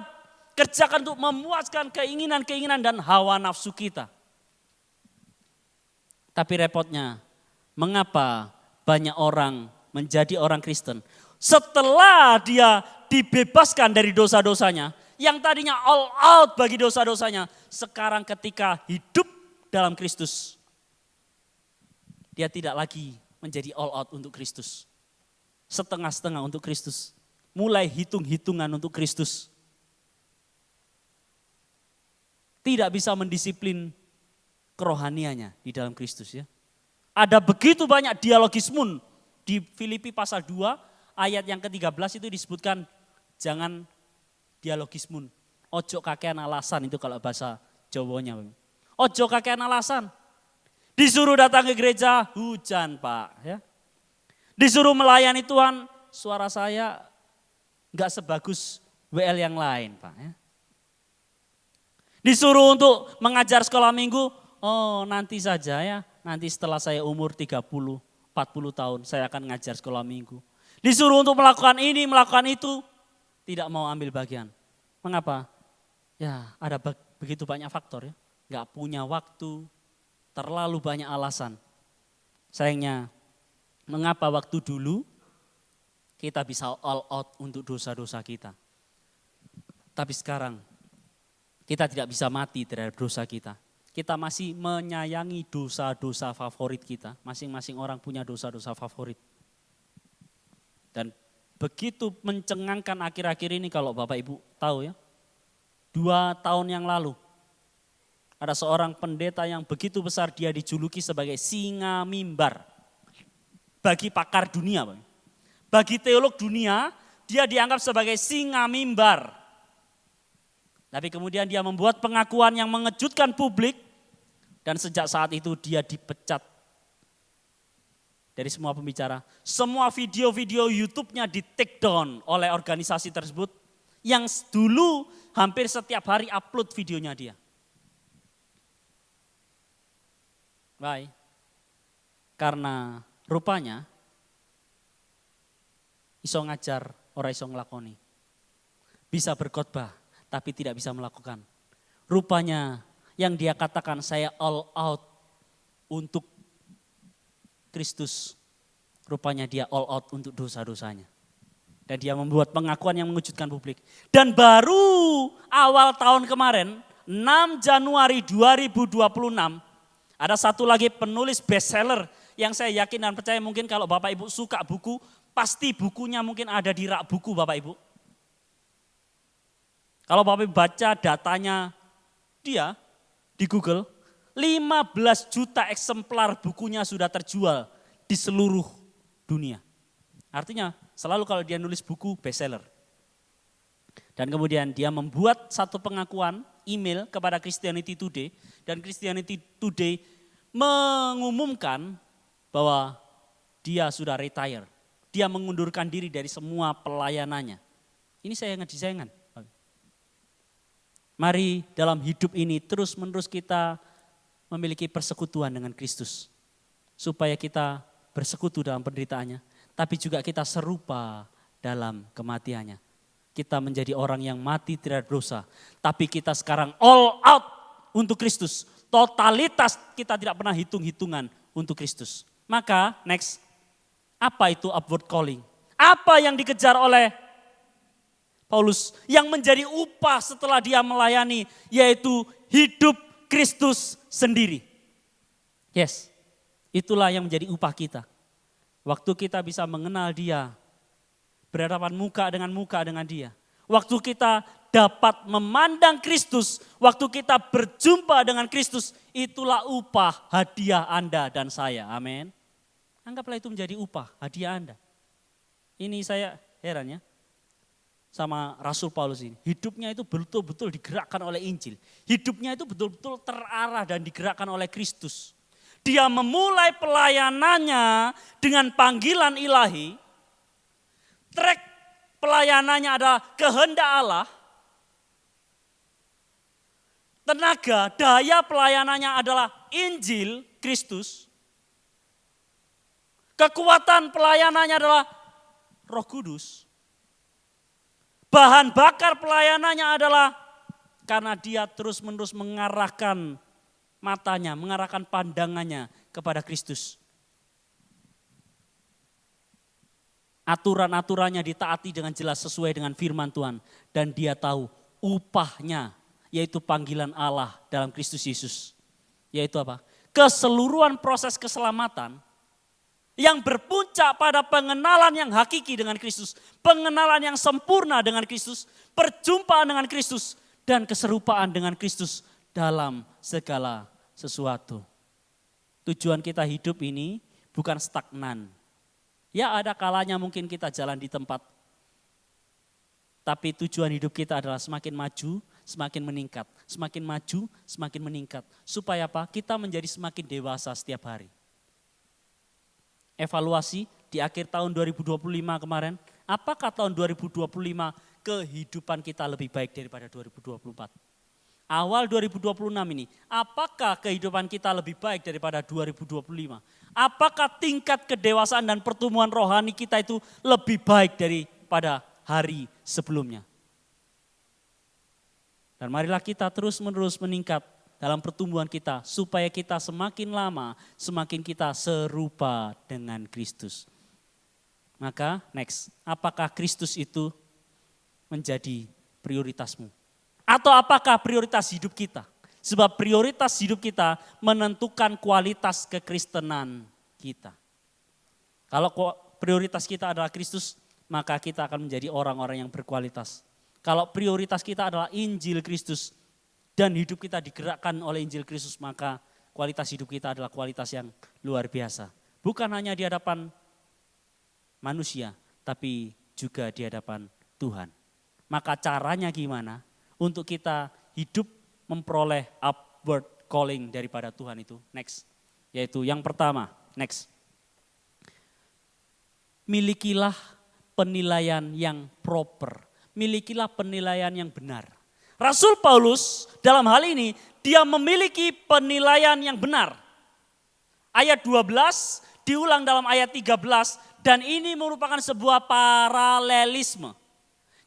kerjakan untuk memuaskan keinginan-keinginan dan hawa nafsu kita. Tapi repotnya, mengapa banyak orang menjadi orang Kristen setelah dia dibebaskan dari dosa-dosanya, yang tadinya all out bagi dosa-dosanya, sekarang ketika hidup dalam Kristus, dia tidak lagi menjadi all out untuk Kristus. Setengah-setengah untuk Kristus, mulai hitung-hitungan untuk Kristus. Tidak bisa mendisiplin kerohaniannya di dalam Kristus ya. Ada begitu banyak dialogismun di Filipi pasal 2 ayat yang ke-13 itu disebutkan jangan dialogismun. Ojo kakean alasan itu kalau bahasa Jawanya. Ojo kakean alasan. Disuruh datang ke gereja, hujan Pak ya. Disuruh melayani Tuhan, suara saya enggak sebagus WL yang lain Pak ya. Disuruh untuk mengajar sekolah minggu, oh nanti saja ya, nanti setelah saya umur 30, 40 tahun saya akan ngajar sekolah minggu. Disuruh untuk melakukan ini, melakukan itu, tidak mau ambil bagian. Mengapa? Ya ada begitu banyak faktor ya, gak punya waktu, terlalu banyak alasan. Sayangnya, mengapa waktu dulu kita bisa all out untuk dosa-dosa kita. Tapi sekarang kita tidak bisa mati terhadap dosa kita. Kita masih menyayangi dosa-dosa favorit kita. Masing-masing orang punya dosa-dosa favorit. Dan begitu mencengangkan akhir-akhir ini kalau Bapak Ibu tahu ya. 2 tahun yang lalu ada seorang pendeta yang begitu besar, dia dijuluki sebagai singa mimbar. Bagi pakar dunia. Bagi teolog dunia, dia dianggap sebagai singa mimbar. Tapi kemudian dia membuat pengakuan yang mengejutkan publik dan sejak saat itu dia dipecat dari semua pembicara. Semua video-video YouTube-nya di take down oleh organisasi tersebut yang dulu hampir setiap hari upload videonya dia. Baik, karena rupanya iso ngajar, ora iso nglakoni. Bisa berkhotbah tapi tidak bisa melakukan. Rupanya yang dia katakan saya all out untuk Kristus. Rupanya dia all out untuk dosa-dosanya. Dan dia membuat pengakuan yang mengejutkan publik. Dan baru awal tahun kemarin, 6 Januari 2026, ada satu lagi penulis bestseller yang saya yakin dan percaya mungkin kalau Bapak Ibu suka buku, pasti bukunya mungkin ada di rak buku Bapak Ibu. Kalau Bapak Ibu baca datanya dia di Google, 15 juta eksemplar bukunya sudah terjual di seluruh dunia. Artinya selalu kalau dia nulis buku bestseller. Dan kemudian dia membuat satu pengakuan email kepada Christianity Today. Dan Christianity Today mengumumkan bahwa dia sudah retire. Dia mengundurkan diri dari semua pelayanannya. Ini sayang. Mari dalam hidup ini terus-menerus kita memiliki persekutuan dengan Kristus. Supaya kita bersekutu dalam penderitaannya. Tapi juga kita serupa dalam kematiannya. Kita menjadi orang yang mati tidak dosa. Tapi kita sekarang all out untuk Kristus. Totalitas kita tidak pernah hitung-hitungan untuk Kristus. Maka next. Apa itu upward calling? Apa yang dikejar oleh Paulus? Yang menjadi upah setelah dia melayani, yaitu hidup Kristus sendiri. Yes, itulah yang menjadi upah kita. Waktu kita bisa mengenal dia, berhadapan muka dengan dia. Waktu kita dapat memandang Kristus, waktu kita berjumpa dengan Kristus, itulah upah hadiah Anda dan saya. Amin. Anggaplah itu menjadi upah, hadiah Anda. Ini saya heran ya, sama Rasul Paulus ini. Hidupnya itu betul-betul digerakkan oleh Injil. Hidupnya itu betul-betul terarah dan digerakkan oleh Kristus. Dia memulai pelayanannya dengan panggilan ilahi. Track pelayanannya adalah kehendak Allah. Tenaga, daya pelayanannya adalah Injil Kristus. Kekuatan pelayanannya adalah Roh Kudus. Bahan bakar pelayanannya adalah karena dia terus-menerus mengarahkan matanya, mengarahkan pandangannya kepada Kristus. Aturan-aturannya ditaati dengan jelas sesuai dengan firman Tuhan. Dan dia tahu upahnya, yaitu panggilan Allah dalam Kristus Yesus. Yaitu apa? Keseluruhan proses keselamatan yang berpuncak pada pengenalan yang hakiki dengan Kristus. Pengenalan yang sempurna dengan Kristus. Perjumpaan dengan Kristus. Dan keserupaan dengan Kristus dalam segala sesuatu. Tujuan kita hidup ini bukan stagnan. Ya ada kalanya mungkin kita jalan di tempat. Tapi tujuan hidup kita adalah semakin maju, semakin meningkat. Semakin maju, semakin meningkat. Supaya apa? Kita menjadi semakin dewasa setiap hari. Evaluasi di akhir tahun 2025 kemarin, apakah tahun 2025 kehidupan kita lebih baik daripada 2024? Awal 2026 ini, apakah kehidupan kita lebih baik daripada 2025? Apakah tingkat kedewasaan dan pertumbuhan rohani kita itu lebih baik daripada hari sebelumnya? Dan marilah kita terus-menerus meningkat dalam pertumbuhan kita, supaya kita semakin lama, semakin kita serupa dengan Kristus. Maka next, apakah Kristus itu menjadi prioritasmu? Atau apakah prioritas hidup kita? Sebab prioritas hidup kita menentukan kualitas kekristenan kita. Kalau prioritas kita adalah Kristus, maka kita akan menjadi orang-orang yang berkualitas. Kalau prioritas kita adalah Injil Kristus, dan hidup kita digerakkan oleh Injil Kristus, maka kualitas hidup kita adalah kualitas yang luar biasa. Bukan hanya di hadapan manusia, tapi juga di hadapan Tuhan. Maka caranya gimana untuk kita hidup memperoleh upward calling daripada Tuhan itu? Next, yaitu yang pertama, next. Milikilah penilaian yang proper, milikilah penilaian yang benar. Rasul Paulus dalam hal ini dia memiliki penilaian yang benar. Ayat 12 diulang dalam ayat 13 dan ini merupakan sebuah paralelisme.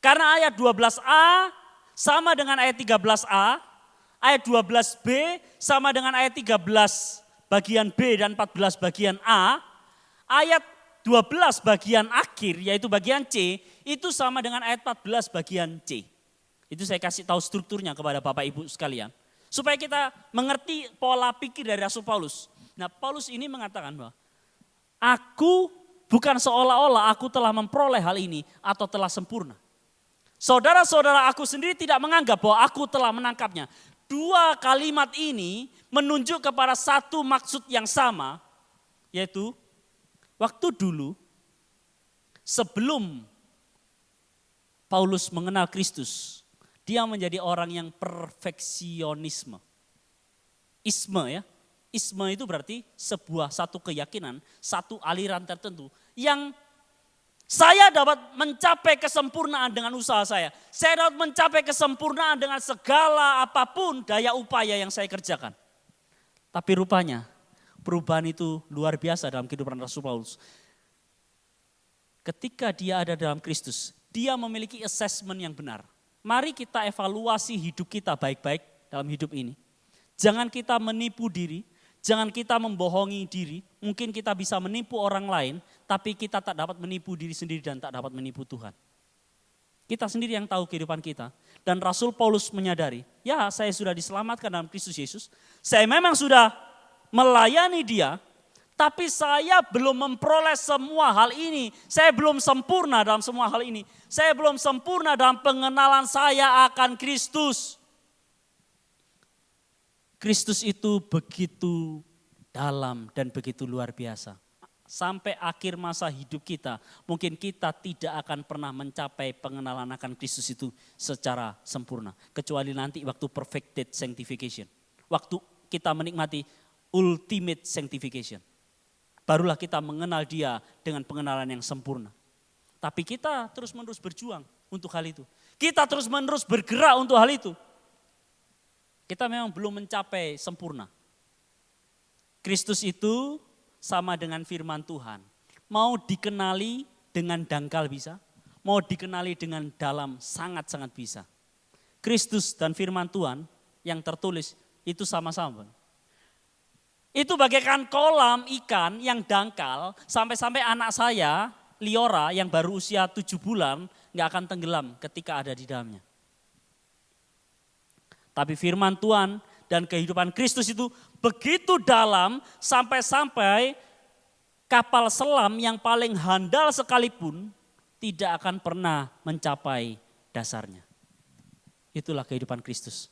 Karena ayat 12a sama dengan ayat 13a, ayat 12b sama dengan ayat 13 bagian B dan 14 bagian A, ayat 12 bagian akhir yaitu bagian C itu sama dengan ayat 14 bagian C. Itu saya kasih tahu strukturnya kepada Bapak Ibu sekalian. Supaya kita mengerti pola pikir dari Rasul Paulus. Nah Paulus ini mengatakan bahwa aku bukan seolah-olah aku telah memperoleh hal ini atau telah sempurna. Saudara-saudara aku sendiri tidak menganggap bahwa aku telah menangkapnya. Dua kalimat ini menunjuk kepada satu maksud yang sama. Yaitu waktu dulu Sebelum Paulus mengenal Kristus, dia menjadi orang yang perfeksionisme. Isme ya. Isme itu berarti satu keyakinan, satu aliran tertentu yang saya dapat mencapai kesempurnaan dengan usaha saya. Saya dapat mencapai kesempurnaan dengan segala apapun daya upaya yang saya kerjakan. Tapi rupanya perubahan itu luar biasa dalam kehidupan Rasul Paulus. Ketika dia ada dalam Kristus, dia memiliki assessment yang benar. Mari kita evaluasi hidup kita baik-baik dalam hidup ini. Jangan kita menipu diri, jangan kita membohongi diri. Mungkin kita bisa menipu orang lain, tapi kita tak dapat menipu diri sendiri dan tak dapat menipu Tuhan. Kita sendiri yang tahu kehidupan kita. Dan Rasul Paulus menyadari, ya saya sudah diselamatkan dalam Kristus Yesus. Saya memang sudah melayani dia, tapi saya belum memperoleh semua hal ini. Saya belum sempurna dalam semua hal ini. Saya belum sempurna dalam pengenalan saya akan Kristus. Kristus itu begitu dalam dan begitu luar biasa. Sampai akhir masa hidup kita, mungkin kita tidak akan pernah mencapai pengenalan akan Kristus itu secara sempurna. Kecuali nanti waktu perfected sanctification. Waktu kita menikmati ultimate sanctification. Barulah kita mengenal dia dengan pengenalan yang sempurna. Tapi kita terus-menerus berjuang untuk hal itu. Kita terus-menerus bergerak untuk hal itu. Kita memang belum mencapai sempurna. Kristus itu sama dengan firman Tuhan. Mau dikenali dengan dangkal bisa, mau dikenali dengan dalam sangat-sangat bisa. Kristus dan firman Tuhan yang tertulis itu sama-sama. Itu bagaikan kolam ikan yang dangkal sampai-sampai anak saya, Liora yang baru usia 7 bulan gak akan tenggelam ketika ada di dalamnya. Tapi firman Tuhan dan kehidupan Kristus itu begitu dalam sampai-sampai kapal selam yang paling handal sekalipun tidak akan pernah mencapai dasarnya. Itulah kehidupan Kristus.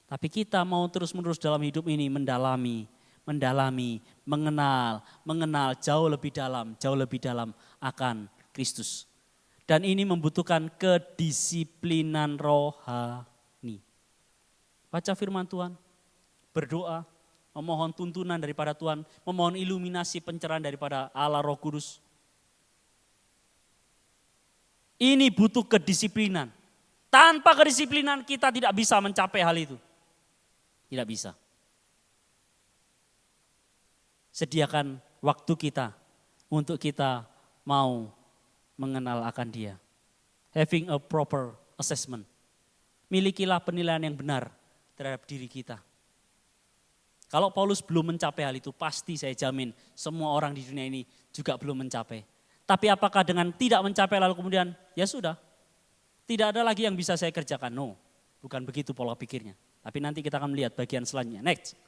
Tapi kita mau terus-menerus dalam hidup ini mendalami, mengenal jauh lebih dalam akan Kristus. Dan ini membutuhkan kedisiplinan rohani. Baca firman Tuhan, berdoa, memohon tuntunan daripada Tuhan, memohon iluminasi pencerahan daripada Allah Roh Kudus. Ini butuh kedisiplinan. Tanpa kedisiplinan kita tidak bisa mencapai hal itu. Tidak bisa. Sediakan waktu kita untuk kita mau mengenal akan dia. Having a proper assessment. Milikilah penilaian yang benar terhadap diri kita. Kalau Paulus belum mencapai hal itu, pasti saya jamin semua orang di dunia ini juga belum mencapai. Tapi apakah dengan tidak mencapai lalu kemudian, ya sudah, tidak ada lagi yang bisa saya kerjakan? No, bukan begitu pola pikirnya. Tapi nanti kita akan melihat bagian selanjutnya. Next.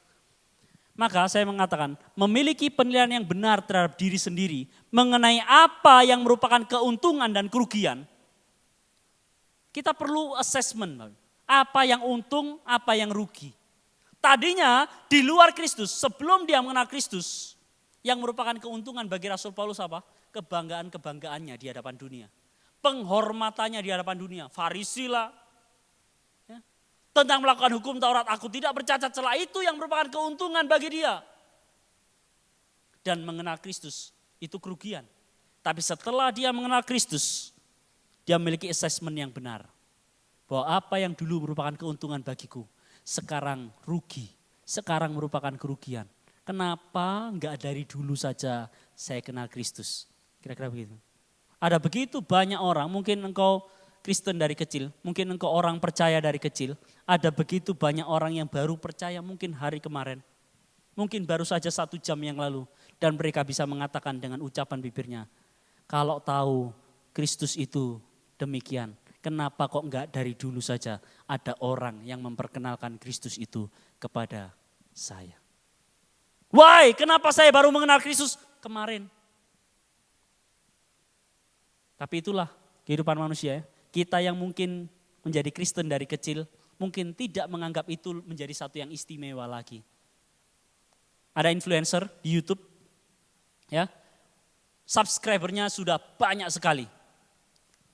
Maka saya mengatakan memiliki penilaian yang benar terhadap diri sendiri mengenai apa yang merupakan keuntungan dan kerugian. Kita perlu assessment. Apa yang untung, apa yang rugi. Tadinya di luar Kristus, sebelum dia mengenal Kristus, yang merupakan keuntungan bagi Rasul Paulus apa? Kebanggaan-kebanggaannya di hadapan dunia. Penghormatannya di hadapan dunia. Farisi lah. Ya. Tentang melakukan hukum Taurat, aku tidak bercacat celah, itu yang merupakan keuntungan bagi dia. Dan mengenal Kristus, itu kerugian. Tapi setelah dia mengenal Kristus, dia memiliki assessment yang benar. Bahwa apa yang dulu merupakan keuntungan bagiku, sekarang rugi, sekarang merupakan kerugian. Kenapa enggak dari dulu saja saya kenal Kristus? Kira-kira begitu. Ada begitu banyak orang, mungkin engkau Kristen dari kecil, mungkin engkau orang percaya dari kecil. Ada begitu banyak orang yang baru percaya mungkin hari kemarin. Mungkin baru saja 1 jam yang lalu. Dan mereka bisa mengatakan dengan ucapan bibirnya, kalau tahu Kristus itu demikian, kenapa kok enggak dari dulu saja ada orang yang memperkenalkan Kristus itu kepada saya. Why? Kenapa saya baru mengenal Kristus kemarin? Tapi itulah kehidupan manusia ya. Kita yang mungkin menjadi Kristen dari kecil, mungkin tidak menganggap itu menjadi satu yang istimewa lagi. Ada influencer di YouTube, ya, subscribernya sudah banyak sekali.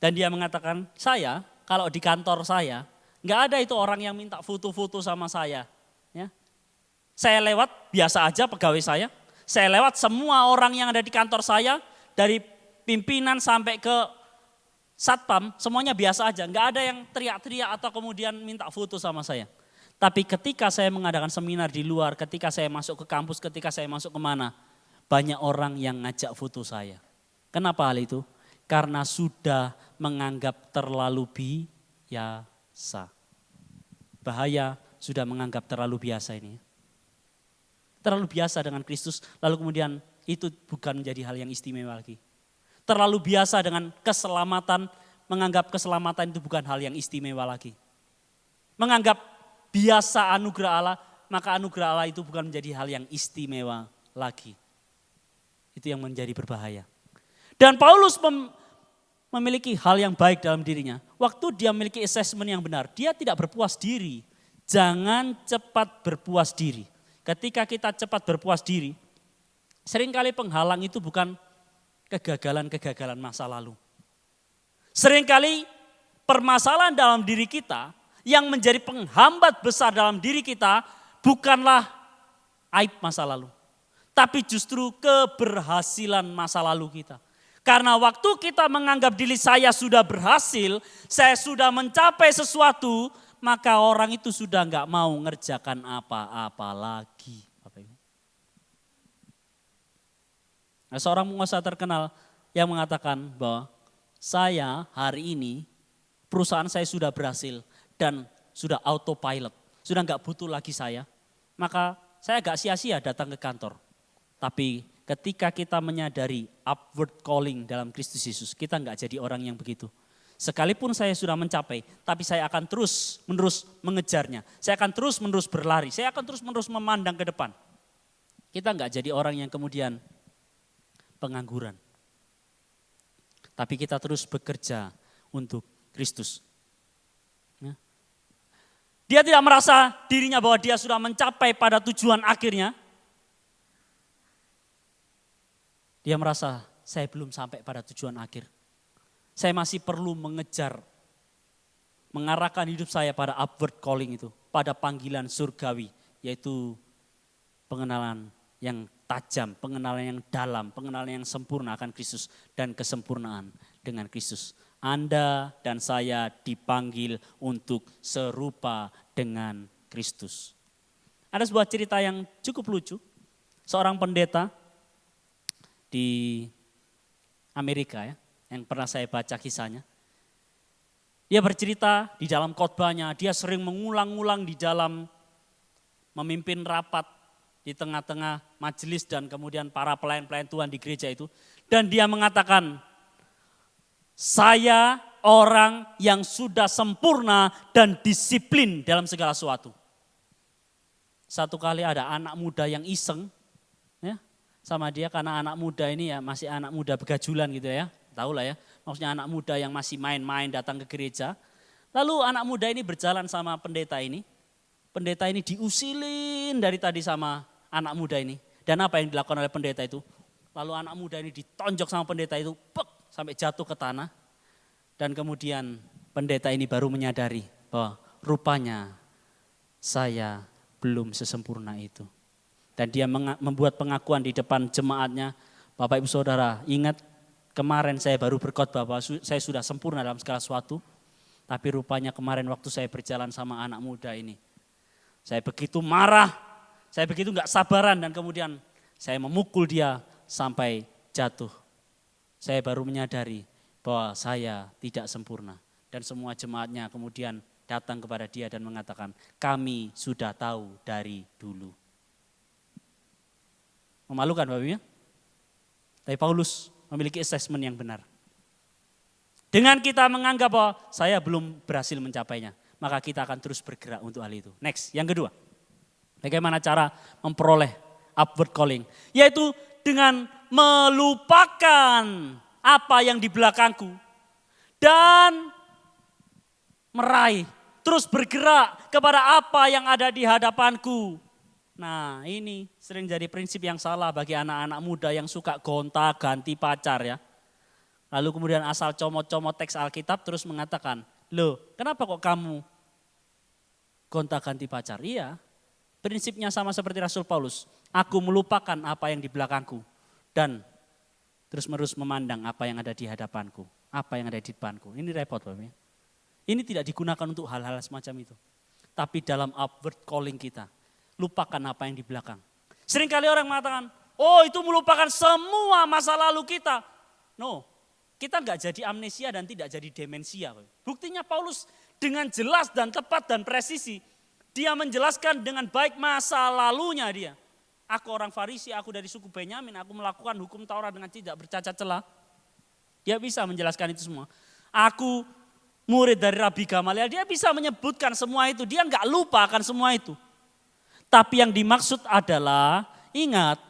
Dan dia mengatakan, saya kalau di kantor saya, nggak ada itu orang yang minta foto-foto sama saya. Ya. Saya lewat biasa aja pegawai saya lewat semua orang yang ada di kantor saya, dari pimpinan sampai ke satpam, semuanya biasa aja. Nggak ada yang teriak-teriak atau kemudian minta foto sama saya. Tapi ketika saya mengadakan seminar di luar, ketika saya masuk ke kampus, ketika saya masuk kemana, banyak orang yang ngajak foto saya. Kenapa hal itu? Karena sudah menganggap terlalu biasa. Bahaya sudah menganggap terlalu biasa ini. Terlalu biasa dengan Kristus, lalu kemudian itu bukan menjadi hal yang istimewa lagi. Terlalu biasa dengan keselamatan, menganggap keselamatan itu bukan hal yang istimewa lagi. Menganggap biasa anugerah Allah, maka anugerah Allah itu bukan menjadi hal yang istimewa lagi. Itu yang menjadi berbahaya. Dan Paulus memiliki hal yang baik dalam dirinya. Waktu dia memiliki assessment yang benar, dia tidak berpuas diri. Jangan cepat berpuas diri. Ketika kita cepat berpuas diri, seringkali penghalang itu bukan kegagalan-kegagalan masa lalu. Seringkali permasalahan dalam diri kita yang menjadi penghambat besar dalam diri kita bukanlah aib masa lalu. Tapi justru keberhasilan masa lalu kita. Karena waktu kita menganggap diri saya sudah berhasil, saya sudah mencapai sesuatu, maka orang itu sudah enggak mau ngerjakan apa-apa lagi. Nah, seorang pengusaha terkenal yang mengatakan bahwa saya hari ini, perusahaan saya sudah berhasil dan sudah autopilot, sudah enggak butuh lagi saya, maka saya agak sia-sia datang ke kantor. Tapi ketika kita menyadari upward calling dalam Kristus Yesus, kita enggak jadi orang yang begitu. Sekalipun saya sudah mencapai, tapi saya akan terus-menerus mengejarnya. Saya akan terus-menerus berlari, saya akan terus-menerus memandang ke depan. Kita enggak jadi orang yang kemudian pengangguran. Tapi kita terus bekerja untuk Kristus. Dia tidak merasa dirinya bahwa dia sudah mencapai pada tujuan akhirnya. Dia merasa saya belum sampai pada tujuan akhir. Saya masih perlu mengejar, mengarahkan hidup saya pada upward calling itu, pada panggilan surgawi, yaitu pengenalan yang tajam, pengenalan yang dalam, pengenalan yang sempurna akan Kristus dan kesempurnaan dengan Kristus. Anda dan saya dipanggil untuk serupa dengan Kristus. Ada sebuah cerita yang cukup lucu, seorang pendeta di Amerika ya, yang pernah saya baca kisahnya. Dia bercerita di dalam khotbahnya, dia sering mengulang-ulang di dalam memimpin rapat di tengah-tengah majelis dan kemudian para pelayan-pelayan Tuhan di gereja itu. Dan dia mengatakan, saya orang yang sudah sempurna dan disiplin dalam segala sesuatu. Satu kali ada anak muda yang iseng ya, sama dia, karena anak muda ini ya masih anak muda begajulan gitu ya. Tahu lah ya, maksudnya anak muda yang masih main-main datang ke gereja. Lalu anak muda ini berjalan sama pendeta ini. Pendeta ini diusilin dari tadi sama anak muda ini. Dan apa yang dilakukan oleh pendeta itu? Lalu anak muda ini ditonjok sama pendeta itu, sampai jatuh ke tanah. Dan kemudian pendeta ini baru menyadari bahwa rupanya saya belum sesempurna itu. Dan dia membuat pengakuan di depan jemaatnya, Bapak Ibu Saudara, ingat kemarin saya baru berkhotbah bahwa saya sudah sempurna dalam segala sesuatu. Tapi rupanya kemarin waktu saya berjalan sama anak muda ini, saya begitu marah, saya begitu gak sabaran dan kemudian saya memukul dia sampai jatuh. Saya baru menyadari bahwa saya tidak sempurna. Dan semua jemaatnya kemudian datang kepada dia dan mengatakan, kami sudah tahu dari dulu. Memalukan Bapak Ibu ya? Tapi Paulus memiliki assessment yang benar. Dengan kita menganggap bahwa saya belum berhasil mencapainya, maka kita akan terus bergerak untuk hal itu. Next, yang kedua. Bagaimana cara memperoleh upward calling? Yaitu dengan melupakan apa yang di belakangku dan meraih, terus bergerak kepada apa yang ada di hadapanku. Nah ini sering jadi prinsip yang salah bagi anak-anak muda yang suka gonta-ganti pacar ya. Lalu kemudian asal comot-comot teks Alkitab terus mengatakan, loh kenapa kok kamu gonta-ganti pacar? Iya, prinsipnya sama seperti Rasul Paulus. Aku melupakan apa yang di belakangku dan terus-menerus memandang apa yang ada di hadapanku, apa yang ada di depanku. Ini repot Bapak ya. Ini tidak digunakan untuk hal-hal semacam itu. Tapi dalam upward calling kita, lupakan apa yang di belakang. Seringkali orang mengatakan, oh itu melupakan semua masa lalu kita. No, kita nggak jadi amnesia dan tidak jadi demensia. Buktinya Paulus dengan jelas dan tepat dan presisi, dia menjelaskan dengan baik masa lalunya dia. Aku orang Farisi, aku dari suku Benyamin, aku melakukan hukum Taurat dengan tidak bercacat celah. Dia bisa menjelaskan itu semua. Aku murid dari Rabi Gamaliel, dia bisa menyebutkan semua itu. Dia nggak lupa akan semua itu. Tapi yang dimaksud adalah, ingat,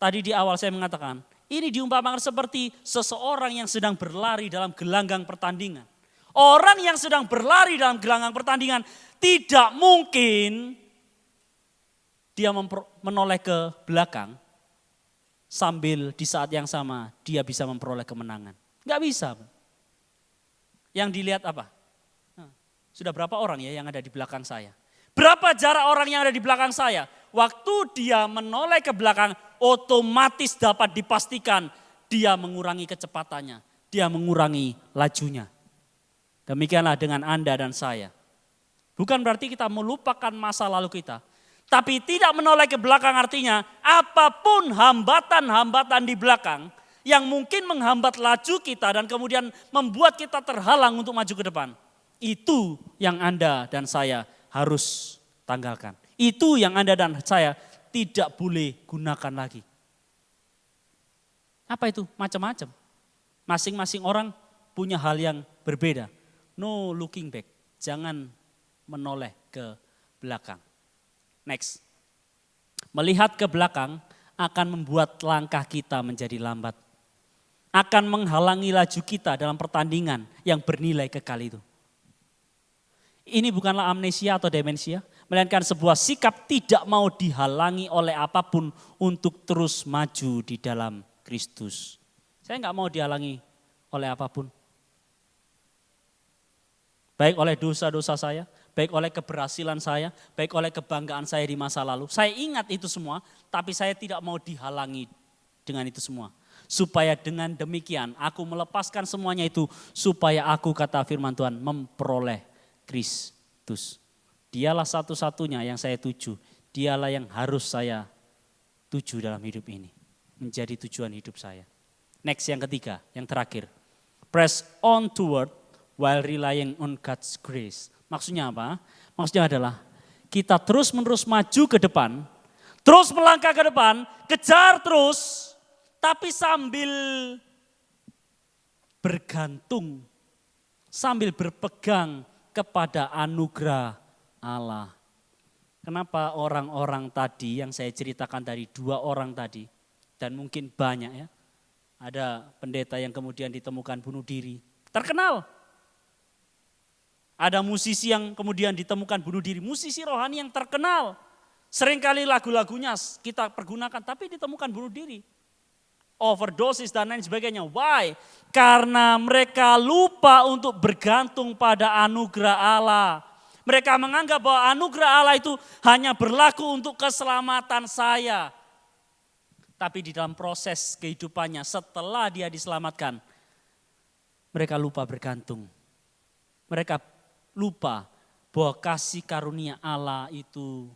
tadi di awal saya mengatakan, ini diumpamakan seperti seseorang yang sedang berlari dalam gelanggang pertandingan. Orang yang sedang berlari dalam gelanggang pertandingan tidak mungkin dia menoleh ke belakang sambil di saat yang sama dia bisa memperoleh kemenangan. Enggak bisa. Yang dilihat apa? Sudah berapa orang ya yang ada di belakang saya? Berapa jarak orang yang ada di belakang saya? Waktu dia menoleh ke belakang otomatis dapat dipastikan dia mengurangi kecepatannya. Dia mengurangi lajunya. Demikianlah dengan Anda dan saya. Bukan berarti kita melupakan masa lalu kita. Tapi tidak menoleh ke belakang artinya apapun hambatan-hambatan di belakang yang mungkin menghambat laju kita dan kemudian membuat kita terhalang untuk maju ke depan. Itu yang Anda dan saya harus tanggalkan. Itu yang Anda dan saya tidak boleh gunakan lagi. Apa itu? Macam-macam. Masing-masing orang punya hal yang berbeda. No looking back. Jangan menoleh ke belakang. Next. Melihat ke belakang akan membuat langkah kita menjadi lambat. Akan menghalangi laju kita dalam pertandingan yang bernilai kekal itu. Ini bukanlah amnesia atau demensia, melainkan sebuah sikap tidak mau dihalangi oleh apapun untuk terus maju di dalam Kristus. Saya enggak mau dihalangi oleh apapun. Baik oleh dosa-dosa saya, baik oleh keberhasilan saya, baik oleh kebanggaan saya di masa lalu. Saya ingat itu semua, tapi saya tidak mau dihalangi dengan itu semua. Supaya dengan demikian aku melepaskan semuanya itu, supaya aku, kata firman Tuhan, memperoleh Kristus. Dialah satu-satunya yang saya tuju, dialah yang harus saya tuju dalam hidup ini. Menjadi tujuan hidup saya. Next yang ketiga, yang terakhir. Press on toward while relying on God's grace. Maksudnya apa? Maksudnya adalah kita terus-menerus maju ke depan, terus melangkah ke depan, kejar terus, tapi sambil bergantung, sambil berpegang kepada anugerah Allah. Kenapa orang-orang tadi yang saya ceritakan dari 2 orang tadi, dan mungkin banyak ya, ada pendeta yang kemudian ditemukan bunuh diri, terkenal. Ada musisi yang kemudian ditemukan bunuh diri, musisi rohani yang terkenal. Seringkali lagu-lagunya kita pergunakan, tapi ditemukan bunuh diri. Overdosis dan lain sebagainya. Why? Karena mereka lupa untuk bergantung pada anugerah Allah. Mereka menganggap bahwa anugerah Allah itu hanya berlaku untuk keselamatan saya. Tapi di dalam proses kehidupannya setelah dia diselamatkan, mereka lupa bergantung. Mereka lupa bahwa kasih karunia Allah itu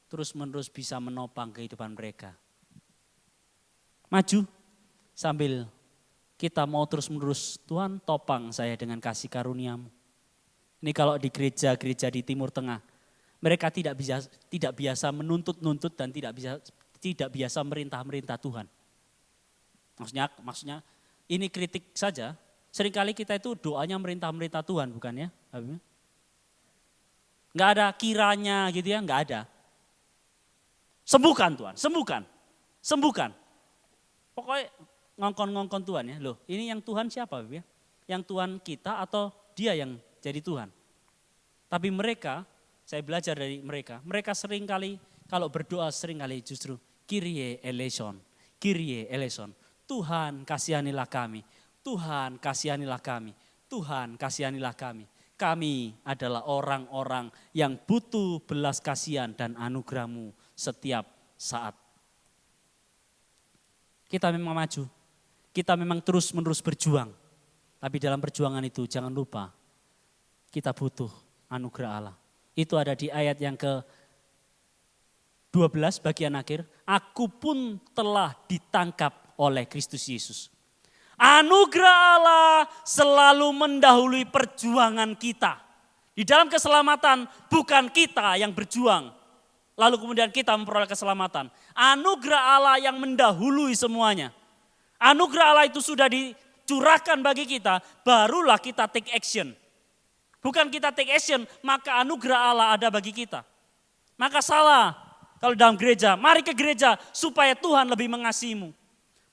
terus-menerus bisa menopang kehidupan mereka. Maju sambil kita mau terus-menerus, Tuhan topang saya dengan kasih karuniamu. Ini kalau di gereja-gereja di Timur Tengah, mereka tidak biasa menuntut-nuntut dan tidak biasa merintah-merintah Tuhan. Maksudnya ini kritik saja. Seringkali kita itu doanya merintah-merintah Tuhan, bukan ya? Enggak ada kiranya gitu ya, enggak ada. Sembuhkan Tuhan, sembuhkan. Pokoknya ngongkon-ngongkon Tuhan ya. Loh, ini yang Tuhan siapa ya? Yang Tuhan kita atau dia yang jadi Tuhan? Tapi mereka, saya belajar dari mereka seringkali kalau berdoa sering kali justru Kyrie eleison, Kyrie eleison. Tuhan kasihanilah kami, Tuhan kasihanilah kami, Tuhan kasihanilah kami. Kami adalah orang-orang yang butuh belas kasihan dan anugerah-Mu setiap saat. Kita memang maju, kita memang terus-menerus berjuang. Tapi dalam perjuangan itu jangan lupa kita butuh anugerah Allah. Itu ada di ayat yang ke-12 bagian akhir. Aku pun telah ditangkap oleh Kristus Yesus. Anugerah Allah selalu mendahului perjuangan kita. Di dalam keselamatan bukan kita yang berjuang. Lalu kemudian kita memperoleh keselamatan. Anugerah Allah yang mendahului semuanya. Anugerah Allah itu sudah dicurahkan bagi kita, barulah kita take action. Bukan kita take action, maka anugerah Allah ada bagi kita. Maka salah kalau dalam gereja, mari ke gereja supaya Tuhan lebih mengasihimu.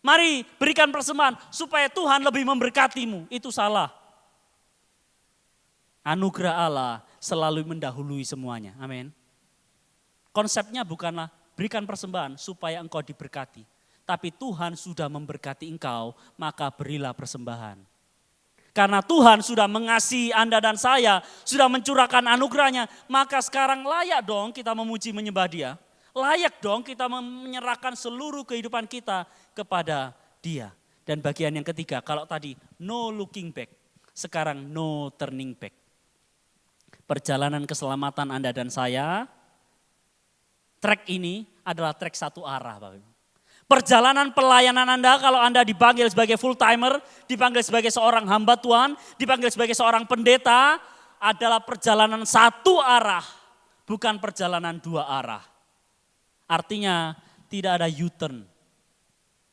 Mari berikan persembahan supaya Tuhan lebih memberkatimu. Itu salah. Anugerah Allah selalu mendahului semuanya. Amin. Konsepnya bukanlah berikan persembahan supaya engkau diberkati. Tapi Tuhan sudah memberkati engkau, maka berilah persembahan. Karena Tuhan sudah mengasihi Anda dan saya, sudah mencurahkan anugerahnya, maka sekarang layak dong kita memuji menyembah Dia. Layak dong kita menyerahkan seluruh kehidupan kita kepada Dia. Dan bagian yang ketiga, kalau tadi no looking back, sekarang no turning back. Perjalanan keselamatan Anda dan saya, trek ini adalah trek satu arah, Bapak Ibu. Perjalanan pelayanan Anda kalau Anda dipanggil sebagai full timer, dipanggil sebagai seorang hamba Tuhan, dipanggil sebagai seorang pendeta, adalah perjalanan satu arah, bukan perjalanan dua arah. Artinya tidak ada U-turn,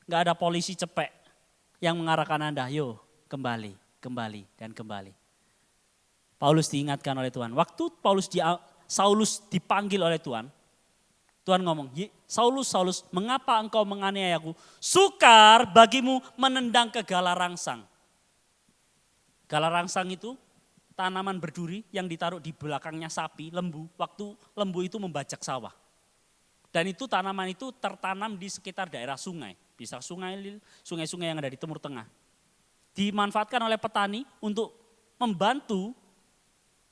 gak ada polisi cepek yang mengarahkan Anda, yo kembali, kembali, dan kembali. Paulus diingatkan oleh Tuhan, waktu Saulus dipanggil oleh Tuhan, Tuhan ngomong, Saulus, Saulus, mengapa engkau menganiayaku? Sukar bagimu menendang ke galarangsang. Galarangsang itu tanaman berduri yang ditaruh di belakangnya sapi, lembu, waktu lembu itu membajak sawah. Dan itu tanaman itu tertanam di sekitar daerah sungai, bisa sungai-sungai yang ada di Timur Tengah. Dimanfaatkan oleh petani untuk membantu,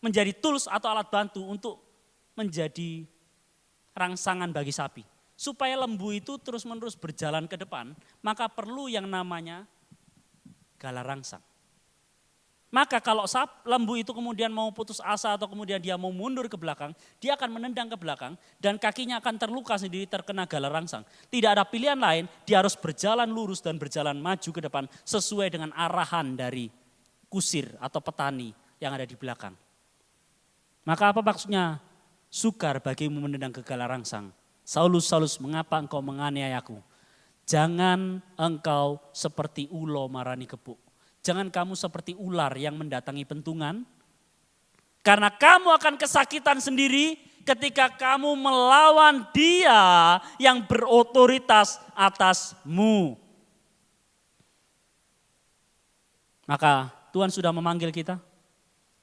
menjadi tools atau alat bantu untuk menjadi rangsangan bagi sapi. Supaya lembu itu terus-menerus berjalan ke depan, maka perlu yang namanya galarangsang. Maka kalau lembu itu kemudian mau putus asa atau kemudian dia mau mundur ke belakang, dia akan menendang ke belakang dan kakinya akan terluka sendiri terkena galarangsang. Tidak ada pilihan lain, dia harus berjalan lurus dan berjalan maju ke depan sesuai dengan arahan dari kusir atau petani yang ada di belakang. Maka apa maksudnya? Sukar bagimu menendang ke galarangsang. Saulus, Saulus, mengapa engkau menganiayaku? Jangan engkau seperti ulo marani kebuk. Jangan kamu seperti ular yang mendatangi pentungan. Karena kamu akan kesakitan sendiri ketika kamu melawan Dia yang berotoritas atasmu. Maka Tuhan sudah memanggil kita.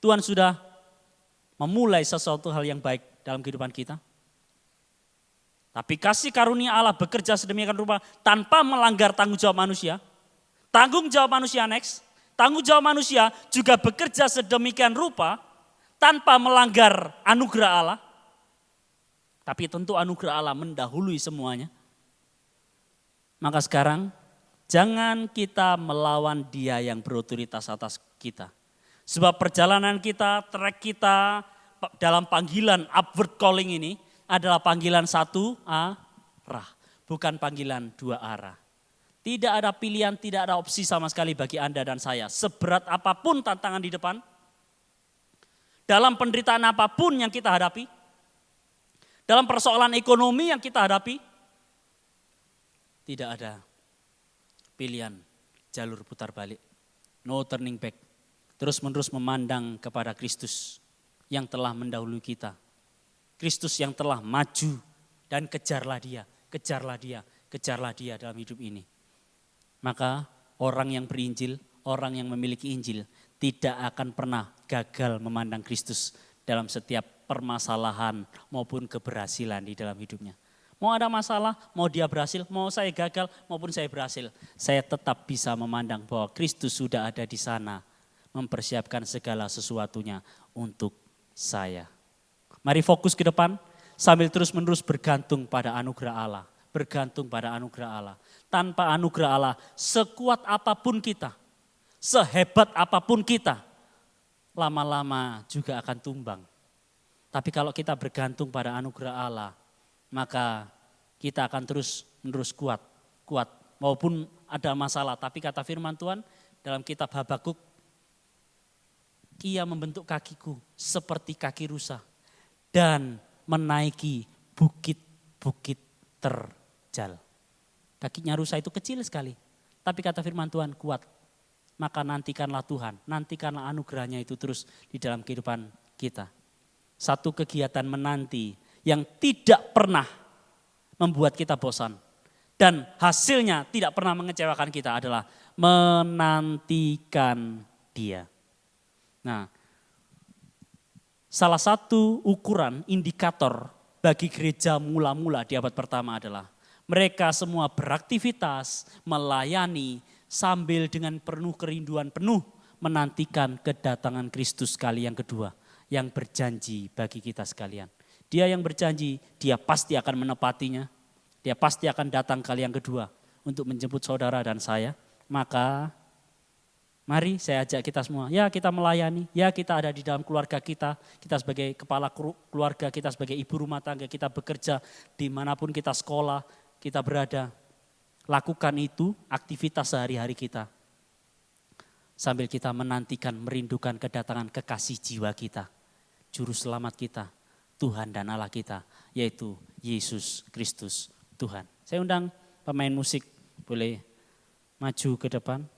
Tuhan sudah memulai sesuatu hal yang baik dalam kehidupan kita. Tapi kasih karunia Allah bekerja sedemikian rupa tanpa melanggar tanggung jawab manusia. Tanggung jawab manusia next. Tanggung jawab manusia juga bekerja sedemikian rupa tanpa melanggar anugerah Allah. Tapi tentu anugerah Allah mendahului semuanya. Maka sekarang jangan kita melawan Dia yang berotoritas atas kita. Sebab perjalanan kita, trek kita dalam panggilan upward calling ini adalah panggilan satu arah, bukan panggilan dua arah. Tidak ada pilihan, tidak ada opsi sama sekali bagi Anda dan saya. Seberat apapun tantangan di depan, dalam penderitaan apapun yang kita hadapi, dalam persoalan ekonomi yang kita hadapi, tidak ada pilihan jalur putar balik, no turning back. Terus-menerus memandang kepada Kristus yang telah mendahului kita. Kristus yang telah maju dan kejarlah Dia, kejarlah Dia, kejarlah Dia dalam hidup ini. Maka orang yang berinjil, orang yang memiliki Injil tidak akan pernah gagal memandang Kristus dalam setiap permasalahan maupun keberhasilan di dalam hidupnya. Mau ada masalah, mau dia berhasil, mau saya gagal maupun saya berhasil. Saya tetap bisa memandang bahwa Kristus sudah ada di sana. Mempersiapkan segala sesuatunya untuk saya. Mari fokus ke depan sambil terus-menerus bergantung pada anugerah Allah. Bergantung pada anugerah Allah. Tanpa anugerah Allah, sekuat apapun kita, sehebat apapun kita, lama-lama juga akan tumbang. Tapi kalau kita bergantung pada anugerah Allah, maka kita akan terus-menerus kuat. Maupun ada masalah, tapi kata firman Tuhan dalam kitab Habakuk, Ia membentuk kakiku seperti kaki rusa dan menaiki bukit-bukit terjal. Kakinya rusa itu kecil sekali, tapi kata firman Tuhan kuat. Maka nantikanlah Tuhan, nantikanlah anugerahnya itu terus di dalam kehidupan kita. Satu kegiatan menanti yang tidak pernah membuat kita bosan. Dan hasilnya tidak pernah mengecewakan kita adalah menantikan Dia. Nah, salah satu ukuran indikator bagi gereja mula-mula di abad pertama adalah mereka semua beraktivitas, melayani sambil dengan penuh kerinduan penuh menantikan kedatangan Kristus kali yang kedua yang berjanji bagi kita sekalian. Dia yang berjanji, dia pasti akan menepatinya. Dia pasti akan datang kali yang kedua untuk menjemput saudara dan saya. Maka mari saya ajak kita semua, ya kita melayani, ya kita ada di dalam keluarga kita sebagai kepala keluarga, kita sebagai ibu rumah tangga, kita bekerja dimanapun kita sekolah, kita berada. Lakukan itu aktivitas sehari-hari kita. Sambil kita menantikan, merindukan kedatangan kekasih jiwa kita, Juru Selamat kita, Tuhan dan Allah kita, yaitu Yesus Kristus Tuhan. Saya undang pemain musik boleh maju ke depan.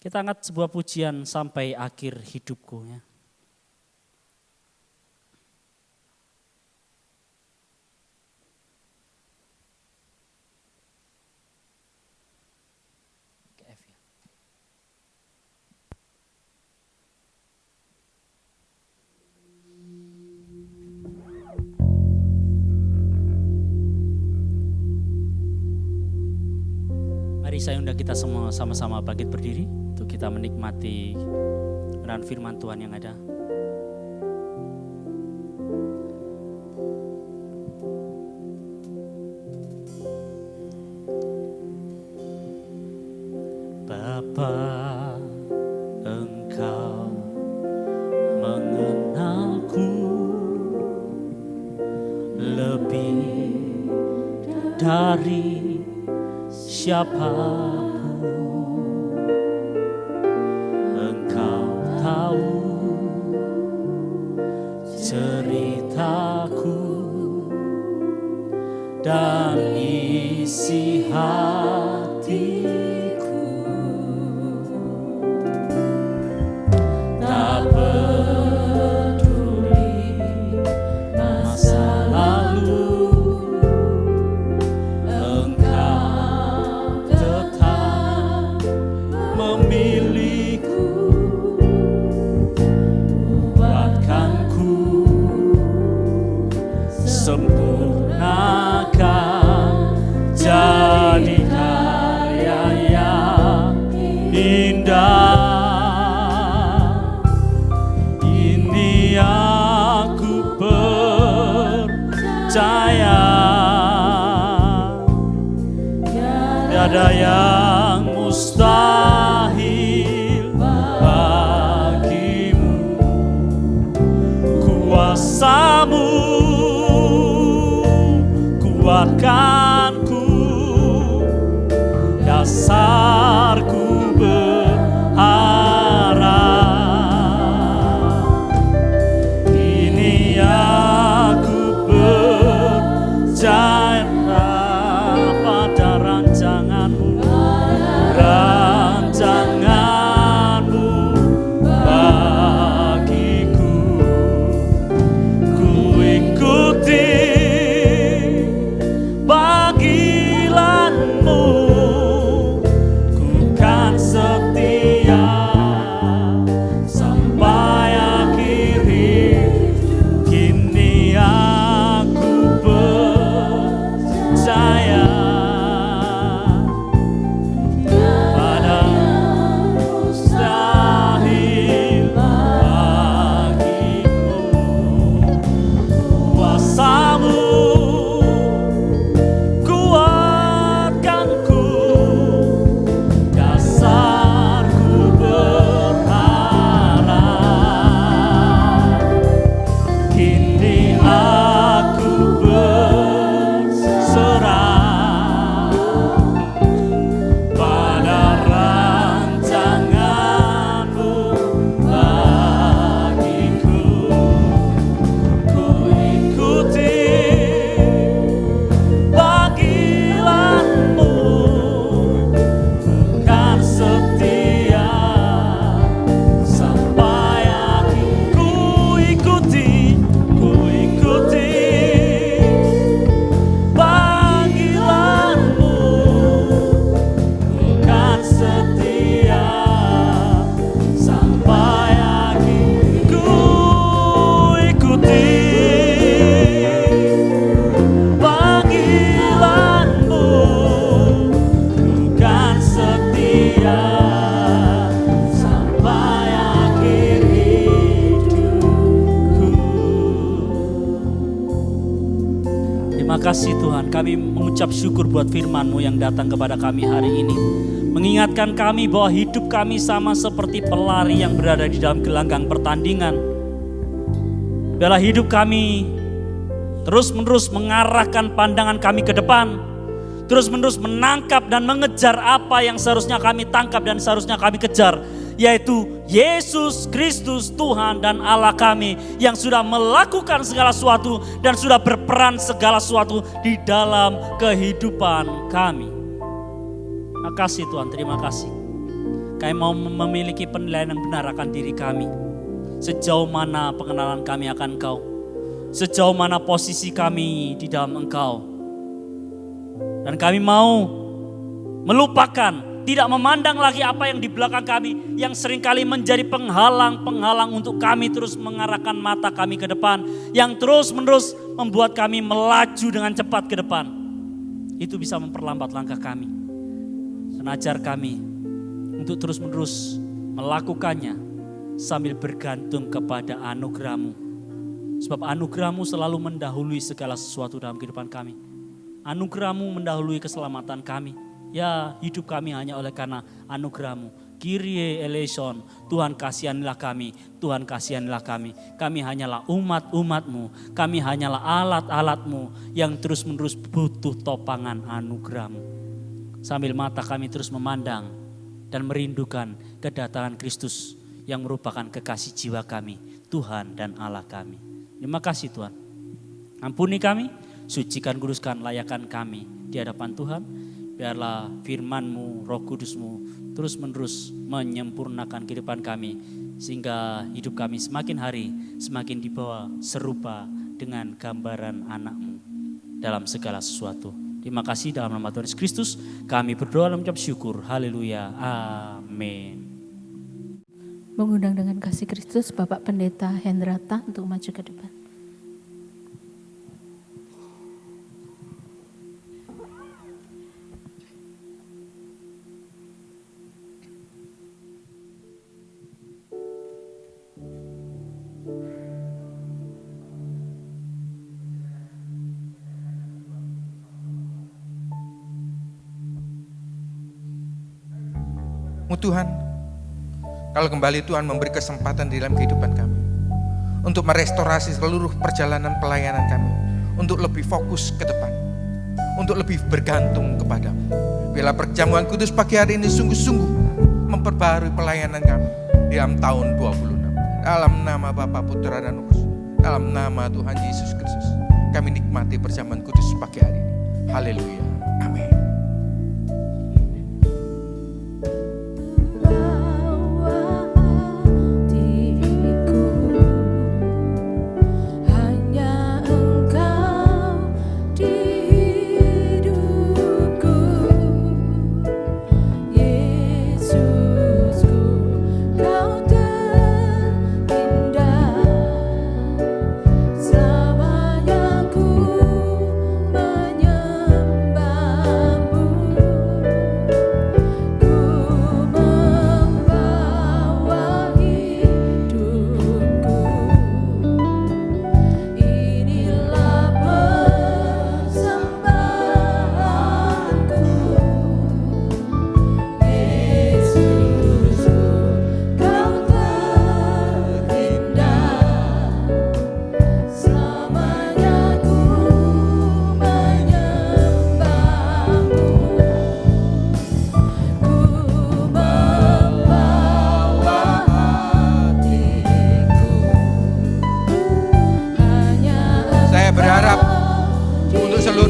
Kita angkat sebuah pujian sampai akhir hidupku ya. Mari saya undang kita semua sama-sama bangkit berdiri untuk kita menikmati kebenaran firman Tuhan yang ada. Bapa, Engkau mengenalku lebih dari siapapun. Engkau tahu ceritaku dan isi hatiku. Tak peduli masa lalu, sempurnakan jadi karya yang indah. Ini aku percaya, tiada yang mustahil bagimu. Kuasamu kuatkanku, dasarku berharap. Ini aku percaya pada rancanganmu bagiku. Ku kasih Tuhan, kami mengucap syukur buat firman-Mu yang datang kepada kami hari ini. Mengingatkan kami bahwa hidup kami sama seperti pelari yang berada di dalam gelanggang pertandingan. Biarlah hidup kami terus-menerus mengarahkan pandangan kami ke depan. Terus-menerus menangkap dan mengejar apa yang seharusnya kami tangkap dan seharusnya kami kejar. Yaitu Yesus Kristus Tuhan dan Allah kami yang sudah melakukan segala sesuatu dan sudah berperan segala sesuatu di dalam kehidupan kami. Terima kasih Tuhan, terima kasih. Kami mau memiliki penilaian yang benar akan diri kami. Sejauh mana pengenalan kami akan Engkau. Sejauh mana posisi kami di dalam Engkau. Dan kami mau melupakan, tidak memandang lagi apa yang di belakang kami. Yang seringkali menjadi penghalang-penghalang untuk kami terus mengarahkan mata kami ke depan. Yang terus-menerus membuat kami melaju dengan cepat ke depan. Itu bisa memperlambat langkah kami. Dan ajar kami untuk terus-menerus melakukannya sambil bergantung kepada anugerah-Mu. Sebab anugerah-Mu selalu mendahului segala sesuatu dalam kehidupan kami. Anugerah-Mu mendahului keselamatan kami. Ya, hidup kami hanya oleh karena anugerah-Mu. Kyrie eleison, Tuhan kasihanilah kami, Tuhan kasihanilah kami. Kami hanyalah umat-umat-Mu, kami hanyalah alat-alat-Mu yang terus-menerus butuh topangan anugerah-Mu. Sambil mata kami terus memandang dan merindukan kedatangan Kristus yang merupakan kekasih jiwa kami, Tuhan dan Allah kami. Terima kasih Tuhan. Ampuni kami, sucikan, kuduskan, layakan kami di hadapan Tuhan. Biarlah firman-Mu, Roh Kudus-Mu terus menerus menyempurnakan kehidupan kami. Sehingga hidup kami semakin hari semakin dibawa serupa dengan gambaran anak-Mu dalam segala sesuatu. Terima kasih dalam nama Tuhan Yesus Kristus kami berdoa dan mengucap syukur. Haleluya. Amin. Mengundang dengan kasih Kristus Bapak Pendeta Hendrata untuk maju ke depan. Tuhan, kalau kembali Tuhan memberi kesempatan di dalam kehidupan kami untuk merestorasi seluruh perjalanan pelayanan kami, untuk lebih fokus ke depan, untuk lebih bergantung kepadamu. Biarlah perjamuan kudus pagi hari ini sungguh-sungguh memperbarui pelayanan kami di dalam tahun 26. Dalam nama Bapa, Putra dan Roh Kudus, dalam nama Tuhan Yesus Kristus, kami nikmati perjamuan kudus pagi hari ini. Haleluya. Amin.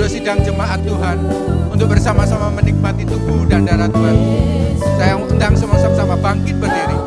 Sidang jemaat Tuhan untuk bersama-sama menikmati tubuh dan darah Tuhan. Saya undang semua sama-sama bangkit berdiri.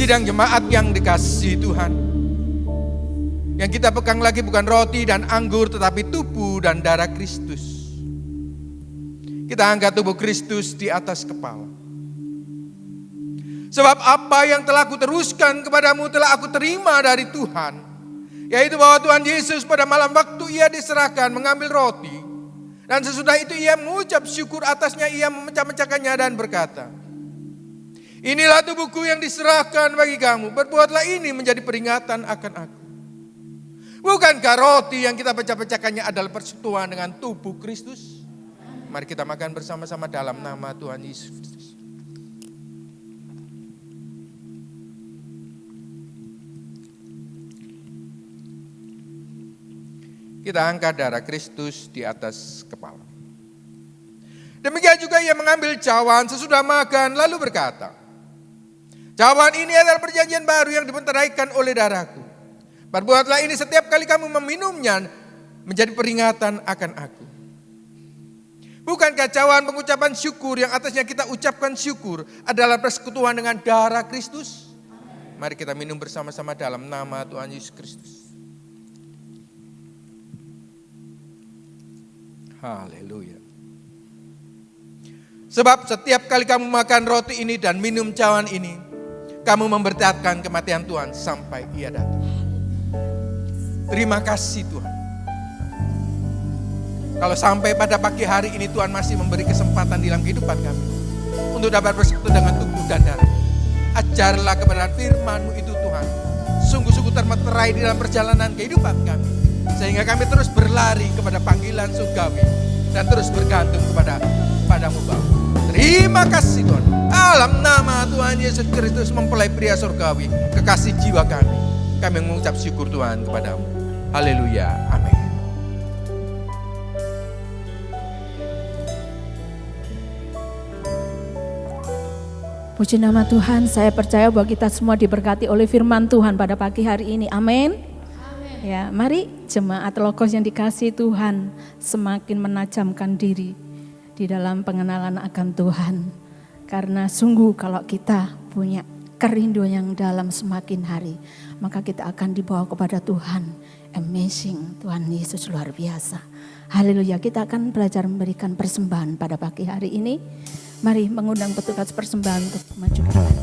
Sidang jemaat yang dikasihi Tuhan, yang kita pegang lagi bukan roti dan anggur, tetapi tubuh dan darah Kristus. Kita angkat tubuh Kristus di atas kepala. Sebab apa yang telah aku teruskan kepadamu telah aku terima dari Tuhan, yaitu bahwa Tuhan Yesus pada malam waktu ia diserahkan mengambil roti, dan sesudah itu ia mengucap syukur atasnya, ia memecah-mecahkannya dan berkata, inilah tubuhku yang diserahkan bagi kamu, berbuatlah ini menjadi peringatan akan aku. Bukankah roti yang kita pecah-pecahkannya adalah persekutuan dengan tubuh Kristus? Mari kita makan bersama-sama dalam nama Tuhan Yesus Kristus. Kita angkat darah Kristus di atas kepala. Demikian juga ia mengambil cawan sesudah makan lalu berkata, cawan ini adalah perjanjian baru yang dibenteraikan oleh darahku. Perbuatlah ini setiap kali kamu meminumnya menjadi peringatan akan aku. Bukankah cawan pengucapan syukur yang atasnya kita ucapkan syukur adalah persekutuan dengan darah Kristus? Mari kita minum bersama-sama dalam nama Tuhan Yesus Kristus. Haleluya. Sebab setiap kali kamu makan roti ini dan minum cawan ini, kamu memberitakan kematian Tuhan sampai ia datang. Terima kasih Tuhan. Kalau sampai pada pagi hari ini Tuhan masih memberi kesempatan di dalam kehidupan kami untuk dapat bersekutu dengan tubuh dan darah. Ajarlah kebenaran firman-Mu itu Tuhan, sungguh-sungguh termeterai di dalam perjalanan kehidupan kami, sehingga kami terus berlari kepada panggilan surgawi dan terus bergantung kepadamu Bapa. Terima kasih Tuhan. Dalam nama Tuhan Yesus Kristus mempelai pria surgawi, kekasih jiwa kami mengucap syukur Tuhan kepadamu. Haleluya, amin. Puji nama Tuhan, saya percaya bahwa kita semua diberkati oleh firman Tuhan pada pagi hari ini, amin. Ya, mari jemaat Logos yang dikasihi Tuhan semakin menajamkan diri di dalam pengenalan akan Tuhan. Karena sungguh kalau kita punya kerinduan yang dalam semakin hari, maka kita akan dibawa kepada Tuhan. Amazing, Tuhan Yesus luar biasa. Haleluya, kita akan belajar memberikan persembahan pada pagi hari ini. Mari mengundang petugas persembahan untuk maju ke depan.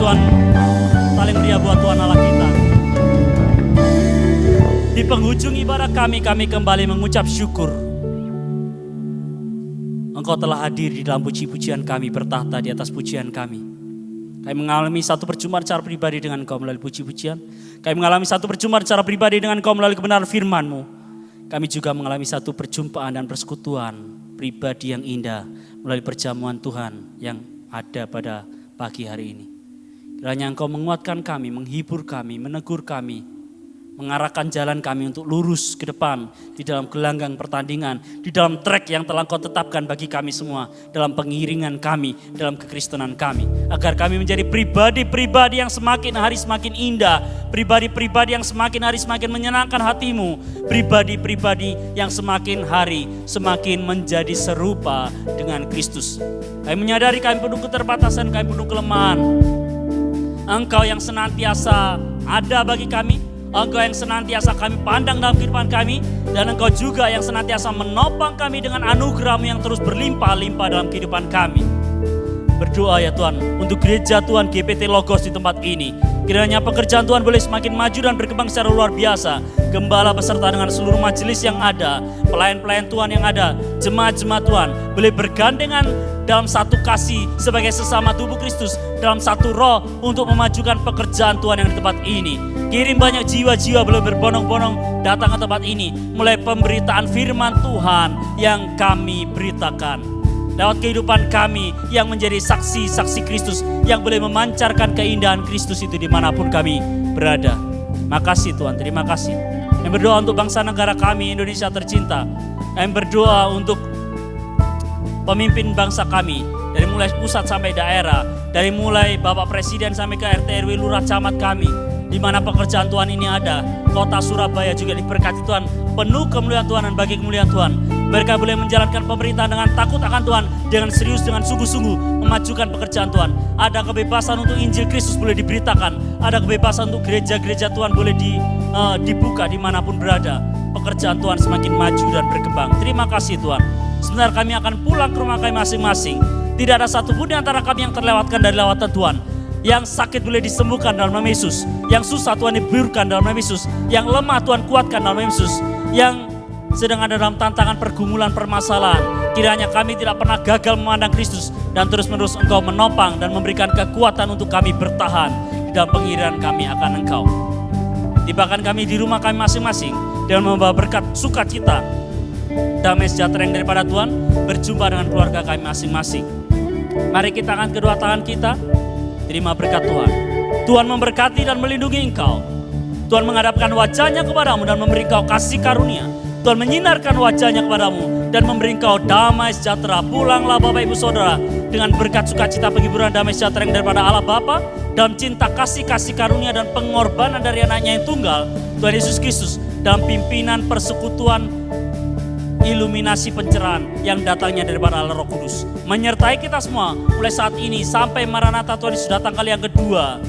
Tuhan, paling meriah buat Tuhan Allah kita. Di penghujung ibadah kami kembali mengucap syukur. Engkau telah hadir di dalam puji-pujian kami, bertahta di atas pujian kami. Kami mengalami satu perjumpaan secara pribadi dengan Engkau melalui puji-pujian. Kami mengalami satu perjumpaan secara pribadi dengan Engkau melalui kebenaran firman-Mu. Kami juga mengalami satu perjumpaan dan persekutuan pribadi yang indah melalui perjamuan Tuhan yang ada pada pagi hari ini. Kiranya Engkau menguatkan kami, menghibur kami, menegur kami, mengarahkan jalan kami untuk lurus ke depan di dalam gelanggang pertandingan, di dalam trek yang telah Engkau tetapkan bagi kami semua, dalam pengiringan kami, dalam kekristenan kami, agar kami menjadi pribadi-pribadi yang semakin hari semakin indah, pribadi-pribadi yang semakin hari semakin menyenangkan hatimu, pribadi-pribadi yang semakin hari semakin menjadi serupa dengan Kristus. Kami menyadari kami penuh keterbatasan, kami penuh kelemahan. Engkau yang senantiasa ada bagi kami, Engkau yang senantiasa kami pandang dalam kehidupan kami, dan Engkau juga yang senantiasa menopang kami dengan anugerah-Mu yang terus berlimpah-limpah dalam kehidupan kami. Berdoa ya Tuhan untuk gereja Tuhan GPT Logos di tempat ini. Kiranya pekerjaan Tuhan boleh semakin maju dan berkembang secara luar biasa. Gembala beserta dengan seluruh majelis yang ada, pelayan-pelayan Tuhan yang ada, jemaat-jemaat Tuhan boleh bergandengan dalam satu kasih sebagai sesama tubuh Kristus, dalam satu roh untuk memajukan pekerjaan Tuhan yang di tempat ini. Kirim banyak jiwa-jiwa boleh berbondong-bondong datang ke tempat ini, mulai pemberitaan firman Tuhan yang kami beritakan. Lewat kehidupan kami yang menjadi saksi-saksi Kristus yang boleh memancarkan keindahan Kristus itu dimanapun kami berada. Makasih Tuhan, terima kasih. Kami berdoa untuk bangsa negara kami, Indonesia tercinta. Kami berdoa untuk pemimpin bangsa kami, dari mulai pusat sampai daerah, dari mulai Bapak Presiden sampai ke RT RW Lurah Camat kami, di mana pekerjaan Tuhan ini ada. Kota Surabaya juga diberkati Tuhan, penuh kemuliaan Tuhan dan bagi kemuliaan Tuhan. Mereka boleh menjalankan pemerintahan dengan takut akan Tuhan, dengan serius, dengan sungguh-sungguh memajukan pekerjaan Tuhan. Ada kebebasan untuk Injil Kristus boleh diberitakan, ada kebebasan untuk gereja-gereja Tuhan boleh dibuka dimanapun berada. Pekerjaan Tuhan semakin maju dan berkembang. Terima kasih Tuhan. Sebentar kami akan pulang ke rumah kami masing-masing. Tidak ada satupun di antara kami yang terlewatkan dari lawatan Tuhan. Yang sakit boleh disembuhkan dalam nama Yesus. Yang susah Tuhan diburkan dalam nama Yesus. Yang lemah Tuhan kuatkan dalam nama Yesus. Yang sedang ada dalam tantangan pergumulan permasalahan, kiranya kami tidak pernah gagal memandang Kristus, dan terus-menerus Engkau menopang dan memberikan kekuatan untuk kami bertahan di dalam pengiringan kami akan Engkau. Tibakan kami di rumah kami masing-masing dengan membawa berkat sukacita, damai sejahtera yang daripada Tuhan, berjumpa dengan keluarga kami masing-masing. Mari kita angkat kedua tangan kita, terima berkat Tuhan. Tuhan memberkati dan melindungi engkau. Tuhan menghadapkan wajahnya kepadamu dan memberi engkau kasih karunia. Tuhan menyinarkan wajahnya kepadamu dan memberi engkau damai sejahtera. Pulanglah Bapak Ibu Saudara dengan berkat sukacita, penghiburan, damai sejahtera yang daripada Allah Bapa, dalam cinta kasih karunia dan pengorbanan dari anaknya yang tunggal, Tuhan Yesus Kristus, dalam pimpinan persekutuan iluminasi pencerahan yang datangnya daripada Allah Roh Kudus, menyertai kita semua mulai saat ini sampai Maranatha Tuhan Yesus datang kali yang kedua,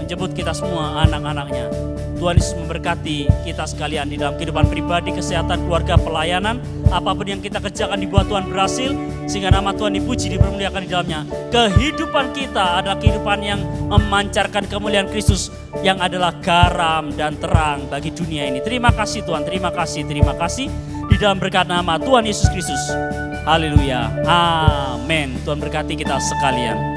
menjemput kita semua anak-anaknya. Tuhan Yesus memberkati kita sekalian di dalam kehidupan pribadi, kesehatan, keluarga, pelayanan. Apapun yang kita kerjakan dibuat Tuhan berhasil, sehingga nama Tuhan dipuji, dipermuliakan di dalamnya. Kehidupan kita adalah kehidupan yang memancarkan kemuliaan Kristus, yang adalah garam dan terang bagi dunia ini. Terima kasih Tuhan, terima kasih, terima kasih. Di dalam berkat nama Tuhan Yesus Kristus. Haleluya, amin. Tuhan berkati kita sekalian.